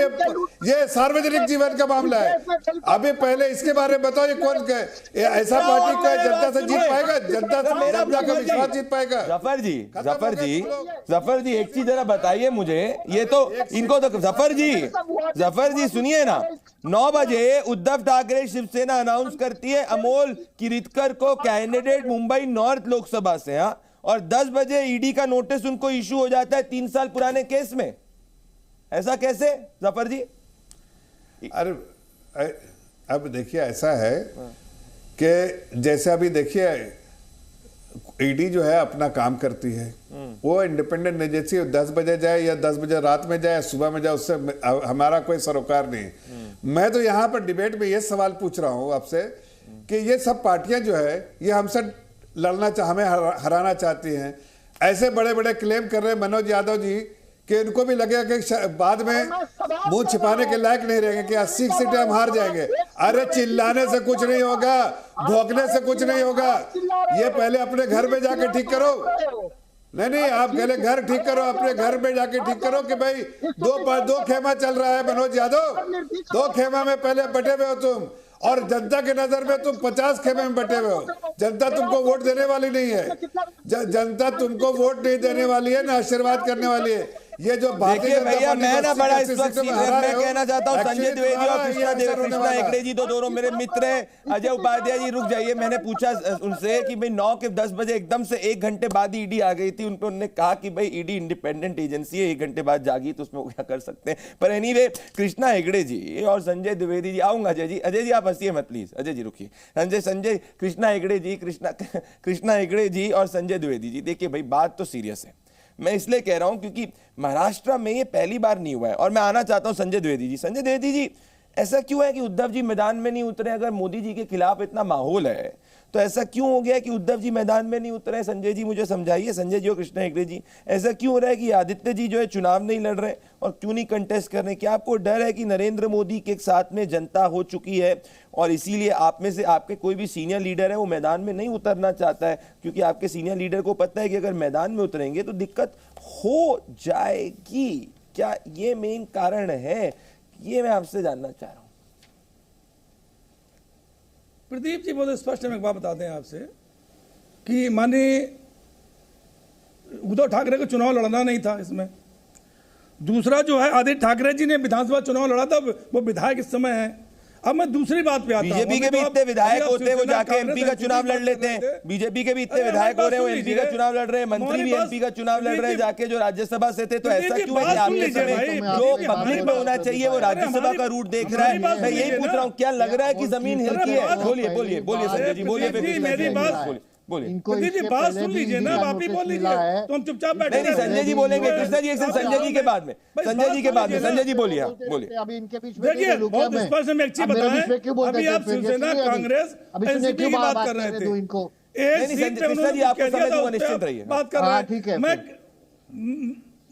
ये सार्वजनिक जीवन का मामला है। अभी पहले इसके बारे में बताओ, ये कौन ऐसा पार्टी का जनता से जीत पाएगा? जनता का विश्वास जीत पाएगा? जफर जी एक चीज जरा बताइए मुझे, ये तो इनको तो जफर जी सुनिए ना, 9 बजे उद्धव ठाकरे शिवसेना अनाउंस करती है अमोल किरितकर को कैंडिडेट मुंबई नॉर्थ लोकसभा से। हाँ, और 10 बजे ईडी का नोटिस उनको इशू हो जाता है 3 साल पुराने केस में। ऐसा कैसे जफर जी? अरे अब देखिए, ऐसा है कि जैसे अभी देखिए ईडी जो है अपना काम करती है, वो इंडिपेंडेंट एजेंसी 10 बजे जाए या 10 बजे रात में जाए या सुबह में जाए, उससे हमारा कोई सरोकार नहीं। मैं तो यहाँ पर डिबेट में ये सवाल पूछ रहा हूँ आपसे कि ये सब पार्टियां जो है ये हमसे हमें हराना चाहती हैं। ऐसे बड़े बड़े क्लेम कर रहे हैं मनोज यादव जी कि इनको भी लगेगा कि बाद में मुंह छिपाने के लायक नहीं रहेंगे कि 80 सीटें हम हार जाएंगे। अरे चिल्लाने से कुछ नहीं होगा, भौंकने से कुछ नहीं होगा। ये पहले अपने घर में जाके ठीक करो। नहीं, आप पहले घर ठीक करो, अपने घर में जाके ठीक करो कि भाई दो खेमा चल रहा है मनोज यादव। 2 खेमा में पहले बटे हुए हो तुम, और जनता के नजर में तुम 50 खेमे में बटे हुए हो। जनता तुमको वोट देने वाली नहीं है। जनता तुमको वोट नहीं देने वाली है, ना आशीर्वाद करने वाली है। ये जो देखिए भैया, मैं ना बड़ा इस वक्त मैं कहना चाहता हूँ संजय द्विवेदी और कृष्णा हेगड़े जी तो दोनों मेरे मित्र हैं। अजय उपाध्याय जी रुक जाइए, मैंने पूछा उनसे कि भाई 9 के 10 बजे एकदम से 1 घंटे बाद ही ईडी आ गई थी, उन पर उन्होंने कहा कि भाई ईडी इंडिपेंडेंट एजेंसी है, 1 घंटे बाद जागी तो उसमें वो क्या कर सकते हैं। पर एनीवे कृष्णा हेगड़े जी और संजय द्विवेदी जी, आऊंगा अजय जी आप हंसिए मत प्लीज, अजय जी रुकिए। संजय कृष्णा हेगड़े जी कृष्णा हेगड़े जी और संजय द्विवेदी जी, देखिए भाई बात तो सीरियस है। मैं इसलिए कह रहा हूं क्योंकि महाराष्ट्र में ये पहली बार नहीं हुआ है और मैं आना चाहता हूं संजय द्विवेदी जी ऐसा क्यों है कि उद्धव जी मैदान में नहीं उतरे? अगर मोदी जी के खिलाफ इतना माहौल है तो ऐसा क्यों हो गया कि उद्धव जी मैदान में नहीं उतरे? संजय जी मुझे समझाइए, संजय जी और कृष्णा हेगड़े जी, ऐसा क्यों हो रहा है कि आदित्य जी जो है चुनाव नहीं लड़ रहे और क्यों नहीं कंटेस्ट कर रहे? क्या आपको डर है कि नरेंद्र मोदी के साथ में जनता हो चुकी है और इसीलिए आप में से आपके कोई भी सीनियर लीडर है वो मैदान में नहीं उतरना चाहता है? क्योंकि आपके सीनियर लीडर को पता है कि अगर मैदान में उतरेंगे तो दिक्कत हो जाएगी। क्या ये मेन कारण है? ये मैं आपसे जानना चाह रहा हूं। प्रदीप जी बहुत स्पष्ट हम एक बात बताते हैं आपसे कि माननीय उद्धव ठाकरे को चुनाव लड़ना नहीं था इसमें। दूसरा जो है आदित्य ठाकरे जी ने विधानसभा चुनाव लड़ा था, वो विधायक इस समय है। अब मैं दूसरी बात पे आता हूं। बीजेपी के भी इतने विधायक होते हैं वो जाके एमपी का चुनाव लड़ लेते हैं। बीजेपी के भी इतने विधायक हो रहे हैं वो एमपी का चुनाव लड़ रहे हैं, मंत्री भी एमपी का चुनाव लड़ रहे हैं जाके जो राज्यसभा से थे। तो ऐसा क्यों है कि आपके समय जो पब्लिक में होना चाहिए वो राज्यसभा का रूट देख रहा है? मैं यही पूछ रहा हूँ, क्या लग रहा है कि जमीन हिलती है? बोलिए संजय जी, बोलिए मेरी बात बोलिए बात सुन लीजिए ना, आप ही बोल लीजिए तो हम चुपचाप बैठे। नहीं संजय जी बोलेंगे, कृष्णा जी एक संजय जी के बाद में, संजय जी के बाद में, संजय जी बोलिए, बोलिए। अभी इनके बीच में देखिए बहुत स्पष्ट में एक चीज बताएं, अभी आप शिवसेना कांग्रेस एनसीपी की बात कर रहे थे, एक सीट पे उन्होंने बात कर रहे हैं।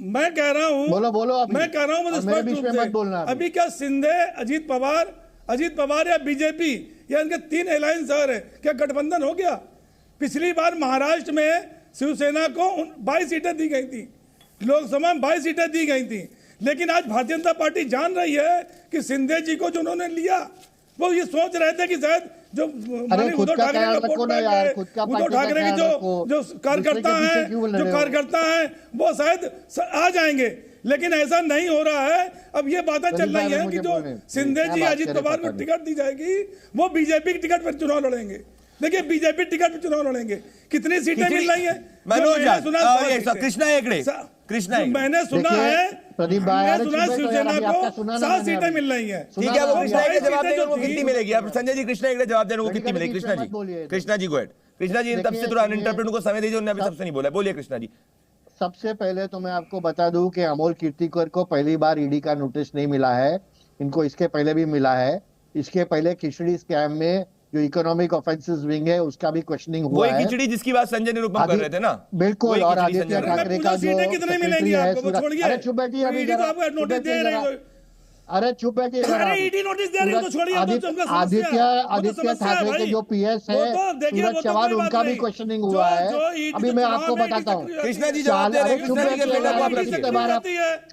मैं कह रहा हूँ, बोलो मैं कह रहा हूँ मुझे स्पष्ट रूप से, अभी क्या शिंदे अजीत पवार या बीजेपी या इनके 3 अलायंस है, क्या गठबंधन हो गया? पिछली बार महाराष्ट्र में शिवसेना को 22 सीटें दी गई थी, लोकसभा में 22 सीटें दी गई थी, लेकिन आज भारतीय जनता पार्टी जान रही है कि शिंदे जी को जो उन्होंने लिया वो ये सोच रहे थे कि शायद जो उद्धव ठाकरे की जो कार्यकर्ता हैं वो शायद आ जाएंगे, लेकिन ऐसा नहीं हो रहा है। अब ये बातें चल रही है कि जो शिंदे जी अजीत पवार को टिकट दी जाएगी वो बीजेपी की टिकट पर चुनाव लड़ेंगे। देखिए बीजेपी टिकट पे चुनाव लड़ेंगे, कितनी सीटें मिल रही है? कृष्णा हेगड़े मैंने सुना है शिवसेना को 7 सीटें मिल रही है। ठीक है, वो कृष्णा हेगड़े जवाब देंगे उनको कितनी मिलेगी? अब संजय जी कृष्णा हेगड़े जवाब देने को कितनी मिलेगी? कृष्णा जी गोएड, कृष्णा जी तब से थोड़ा अनइंटरप्रेट को समय दीजिए, उन्होंने अभी सबसे नहीं बोला, बोलिए कृष्णा जी। सबसे पहले तो मैं आपको बता दूं कि अमोल कीर्तिकर को पहली बार ईडी का नोटिस नहीं मिला है, इनको इसके पहले भी मिला है। इसके पहले खिचड़ी स्कैम में जो इकोनॉमिक ऑफेंसेस विंग है उसका भी क्वेश्चनिंग हुआ है। वही खिचड़ी जिसकी बात संजय निरुपम कर रहे थे ना, बिल्कुल। और आदित्य ठाकरे का जो कितने मिलेंगे आपको? छोड़िए, अरे चुप बैठिए, अभी नोटिस दे रहे हैं, अरे चुप बैठिए। ईडी नोटिस दे रही है तो छोड़िए। आदित्य ठाकरे के जो पीएस है सूरज चौहान, उनका भी क्वेश्चनिंग हुआ है। अभी मैं आपको बताता हूँ। कृष्णा जी जवाब दे रहे हैं,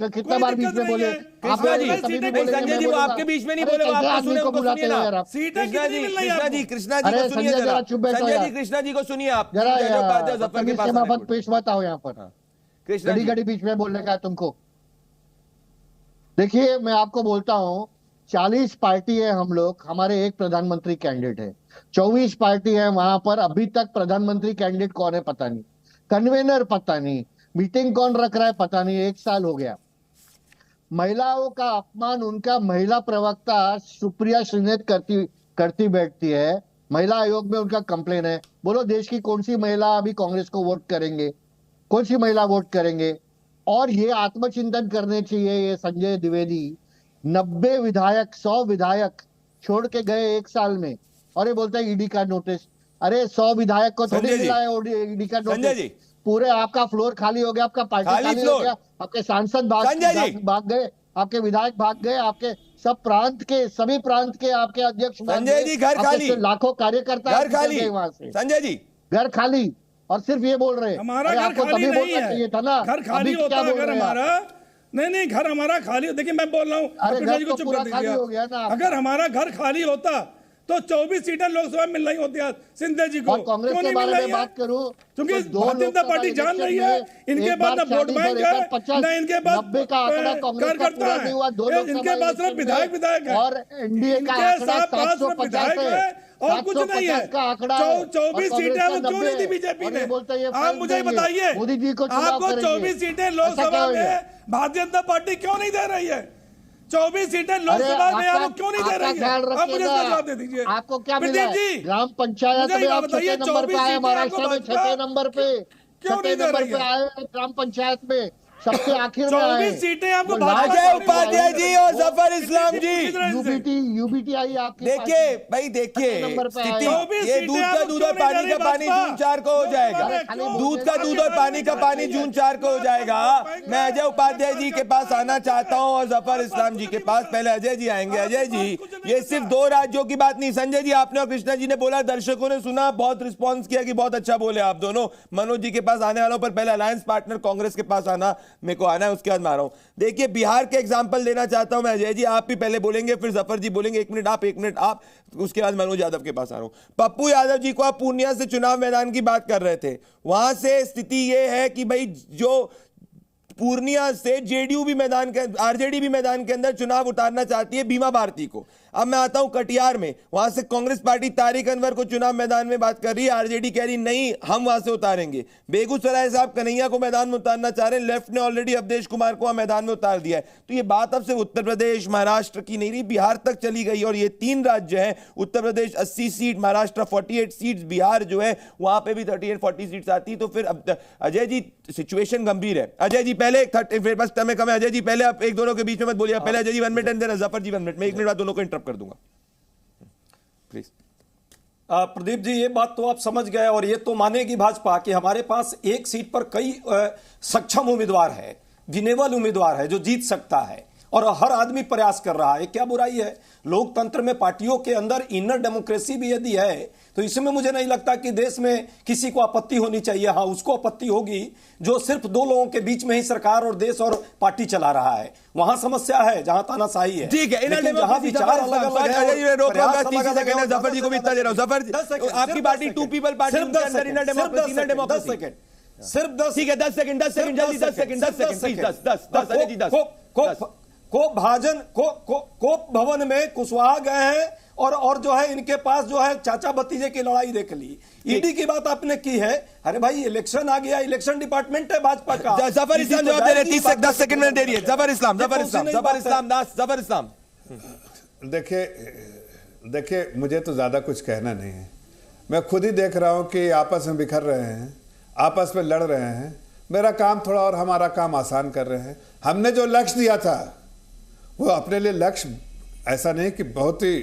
कितना बार बीच में बोले कृष्णा जी? संजय जी वो आपके बीच में नहीं बोले, आप सुने, उनको सुनिए ना। कृष्णा जी को सुनिए जरा, संजय जी कृष्णा जी को सुनिए आप जरा, पेश मत आओ यहाँ पर, घड़ी घड़ी बीच में बोलने का है तुमको। देखिए मैं आपको बोलता हूं, 40 पार्टी है हम लोग, हमारे एक प्रधानमंत्री कैंडिडेट है, 24 पार्टी है वहां पर, अभी तक प्रधानमंत्री कैंडिडेट कौन है पता नहीं, कन्वेनर पता नहीं, मीटिंग कौन रख रहा है पता नहीं, 1 साल हो गया। महिलाओं का अपमान उनका महिला प्रवक्ता सुप्रिया श्रीनेत करती बैठती है, महिला आयोग में उनका कंप्लेन है। बोलो देश की कौन सी महिला अभी कांग्रेस को वोट करेंगे? कौन सी महिला वोट करेंगे? और ये आत्मचिंतन करने चाहिए ये संजय द्विवेदी। 90 विधायक 100 विधायक छोड़ के गए 1 साल में, और ये बोलता है ईडी का नोटिस। अरे 100 विधायक को थोड़ी मिला है ईडी का नोटिस? पूरे आपका फ्लोर खाली हो गया, आपका पार्टी खाली हो गया, आपके सांसद भाग गए, आपके विधायक भाग गए, आपके सब प्रांत के सभी प्रांत के आपके अध्यक्ष संजय जी घर खाली, लाखों कार्यकर्ता घर खाली वहां से, संजय जी घर खाली, और सिर्फ ये बोल रहे हैं हमारा घर खाली नहीं है, घर खाली होता अगर हमारा नहीं घर हमारा खाली। देखिए मैं बोल रहा हूँ, अगर हमारा घर खाली होता तो 24 सीटें लोकसभा में मिल रही होती है सिंधिया जी को, और कांग्रेस क्यों के नहीं बारे मिल रही में है? बात करूं क्योंकि तो दो भारतीय जनता पार्टी जान रही है इनके पास ना वोट बैंक है, ना इनके पास 90 का आंकड़ा कांग्रेस का पूरा नहीं हुआ, दो इनके पास सिर्फ विधायक है और एनडीए का आंकड़ा 750 है और कुछ नहीं है। का आंकड़ा 24 सीटें वो क्यों नहीं दी बीजेपी ने? आप मुझे बताइए, मोदी जी को आपको 24 सीटें लोकसभा में भारतीय जनता पार्टी क्यों नहीं दे रही है? 24 सीटें लोकसभा में आपको क्यों नहीं दे रही है? आप मुझे इसका जवाब दे दीजिए। आपको क्या मिला है? ग्राम पंचायत में आप छठे नंबर पे आए, महाराष्ट्र में छठे नंबर पे आए, ग्राम पंचायत में सबसे आखिर में आए। 24 सीटें आपको अजय उपाध्याय जी और जफर इस्लाम जी, यूबीटी आई आपकी। देखिए भाई, देखिए स्थिति, ये दूध का दूध और पानी का पानी जून 4 को हो जाएगा। दूध का दूध और पानी का पानी जून 4 को हो जाएगा। मैं अजय उपाध्याय जी के पास आना चाहता हूं और जफर इस्लाम जी के पास। पहले अजय जी आएंगे। अजय जी, ये सिर्फ 2 राज्यों की बात नहीं। संजय जी, आपने और कृष्णा जी ने बोला, दर्शकों ने सुना, बहुत रिस्पॉन्स किया कि बहुत अच्छा बोले आप दोनों। मनोज जी के पास आने वालों पर पहले अलायंस पार्टनर कांग्रेस के पास आना, मेरे को आना है, उसके बाद मैं आ रहा हूं। देखिए, बिहार के एग्जांपल देना चाहता हूं मैं। अजय जी, आप भी पहले बोलेंगे, फिर जफर जी बोलेंगे। 1 मिनट आप, 1 मिनट आप, उसके बाद मनोज यादव के पास आ रहा हूं। पप्पू यादव जी को आप पूर्णिया से चुनाव मैदान की बात कर रहे थे। वहां से स्थिति यह है कि भाई, जो पूर्णिया से जेडीयू भी मैदान के, आरजेडी भी मैदान के अंदर चुनाव उतारना चाहती है बीमा भारती को। अब मैं आता हूं कटिहार में, वहां से कांग्रेस पार्टी तारिक अनवर को चुनाव मैदान में बात कर रही है, आरजेडी कह रही नहीं, हम वहां से उतारेंगे। बेगूसराय से आप कन्हैया को मैदान में उतारना चाह रहे हैं, लेफ्ट ने ऑलरेडी अवधेश कुमार को मैदान में उतार दिया है। तो ये बात अब से उत्तर प्रदेश महाराष्ट्र की नहीं रही, बिहार तक चली गई। और ये 3 राज्य हैं, उत्तर प्रदेश 80 सीट, महाराष्ट्र 48 सीट, बिहार जो है वहां पे भी 38-40 सीट्स आती। तो फिर अब अजय जी, सिचुएशन गंभीर है। अजय जी पहले, मेरे पास समय कम है, अजय जी पहले आप एक दोनों के बीच में मत बोलिए। पहले अजय जी 1 मिनट एंड देना, जफर जी 1 मिनट। मैं 1 मिनट बाद दोनों को इंटरप्ट कर दूंगा, प्लीज। प्रदीप जी, ये बात तो आप समझ गए और ये तो मानेगी भाजपा कि हमारे पास एक सीट पर कई सक्षम उम्मीदवार है, विनेबल उम्मीदवार है जो जीत सकता है और हर आदमी प्रयास कर रहा है। क्या बुराई है? लोकतंत्र में पार्टियों के अंदर इनर डेमोक्रेसी भी यदि है तो इसमें मुझे नहीं लगता कि देश में किसी को आपत्ति होनी चाहिए। हाँ, उसको आपत्ति होगी जो सिर्फ 2 लोगों के बीच में ही सरकार और देश और पार्टी चला रहा है। वहां समस्या है जहां तानाशाही है। ठीक है, लेकिन जहां विचार अलग अलग है, जफर जी को भी इतना दे रहा हूं। जफर, आपकी पार्टी 2 पीपल पार्टी के अंदर इनर डेमोक्रेसी, 10 सेकंड, सिर्फ 10, ठीक है, 10 सेकंड, 10 सेकंड, जल्दी 10 सेकंड, 10 सेकंड, 10 अजय जी 10 कोप भवन में कुशवाहा गए हैं और जो है इनके पास जो है चाचा भतीजे की लड़ाई देख ली। ईडी की बात आपने की है। अरे भाई, इलेक्शन आ गया, इलेक्शन डिपार्टमेंट है भाजपा का। जफर इस्लाम जवाब दे रहे, 10 सेकंड में दे रही है। जफर इस्लाम। देखिए, मुझे तो ज्यादा कुछ कहना नहीं है। मैं खुद ही देख रहा हूं कि आपस में बिखर रहे हैं, आपस में लड़ रहे हैं। मेरा काम थोड़ा और हमारा काम आसान कर रहे हैं। हमने जो लक्ष्य दिया था वो अपने लिए लक्ष्य ऐसा नहीं कि बहुत ही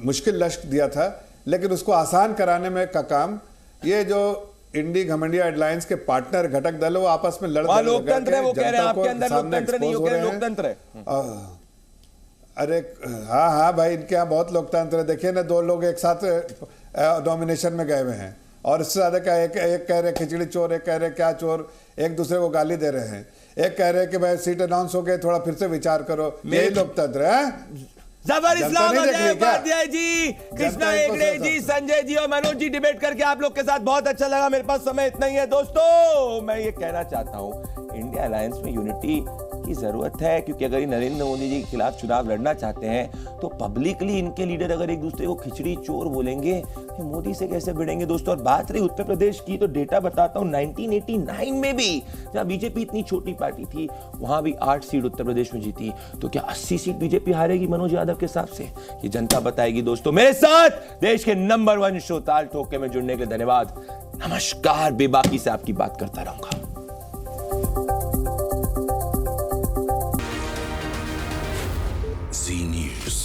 मुश्किल लक्ष्य दिया था, लेकिन उसको आसान कराने में का काम ये जो इंडी घमंडिया एयरलाइंस के पार्टनर घटक दल वो आपस में लड़ रहे हैं। लोकतंत्र है, वो कह रहे हैं आपके अंदर लोकतंत्र नहीं, वो कह रहे हैं लोकतंत्र है। अरे हाँ भाई, इनके यहाँ बहुत लोकतंत्र है। देखिए ना, 2 लोग एक साथ नॉमिनेशन में गए हुए हैं और इससे ज्यादा क्या, एक कह रहे खिचड़ी चोर, एक कह रहे क्या चोर, एक दूसरे को गाली दे रहे हैं। एक कह रहे कि भाई सीट अनाउंस हो गए, थोड़ा फिर से विचार करो। यही लोकतंत्र है। जफर इस्लाम, अजय उपाध्याय जी, कृष्णा हेगड़े जी, संजय जी और मनोज जी, डिबेट करके आप लोग के साथ बहुत अच्छा लगा। मेरे पास समय इतना ही है। दोस्तों, मैं ये कहना चाहता हूं, इंडिया अलायंस में यूनिटी की जरूरत है, क्योंकि अगर ये नरेंद्र मोदी जी के खिलाफ चुनाव लड़ना चाहते हैं तो पब्लिकली इनके लीडर अगर एक दूसरे को खिचड़ी चोर बोलेंगे तो मोदी से कैसे भिड़ेंगे। दोस्तों, और बात रही उत्तर प्रदेश की, तो डेटा बताता हूं, 1989 में भी जहां बीजेपी इतनी छोटी पार्टी थी, वहां भी 8 सीट उत्तर प्रदेश में जीती। तो क्या 80 सीट बीजेपी हारेगी मनोज यादव के हिसाब से? ये जनता बताएगी। दोस्तों, मेरे साथ देश के नंबर 1 शो ताल ठोके में जुड़ने के लिए धन्यवाद। नमस्कार। बेबाकी से आपकी बात करता रहूंगा। Zee News.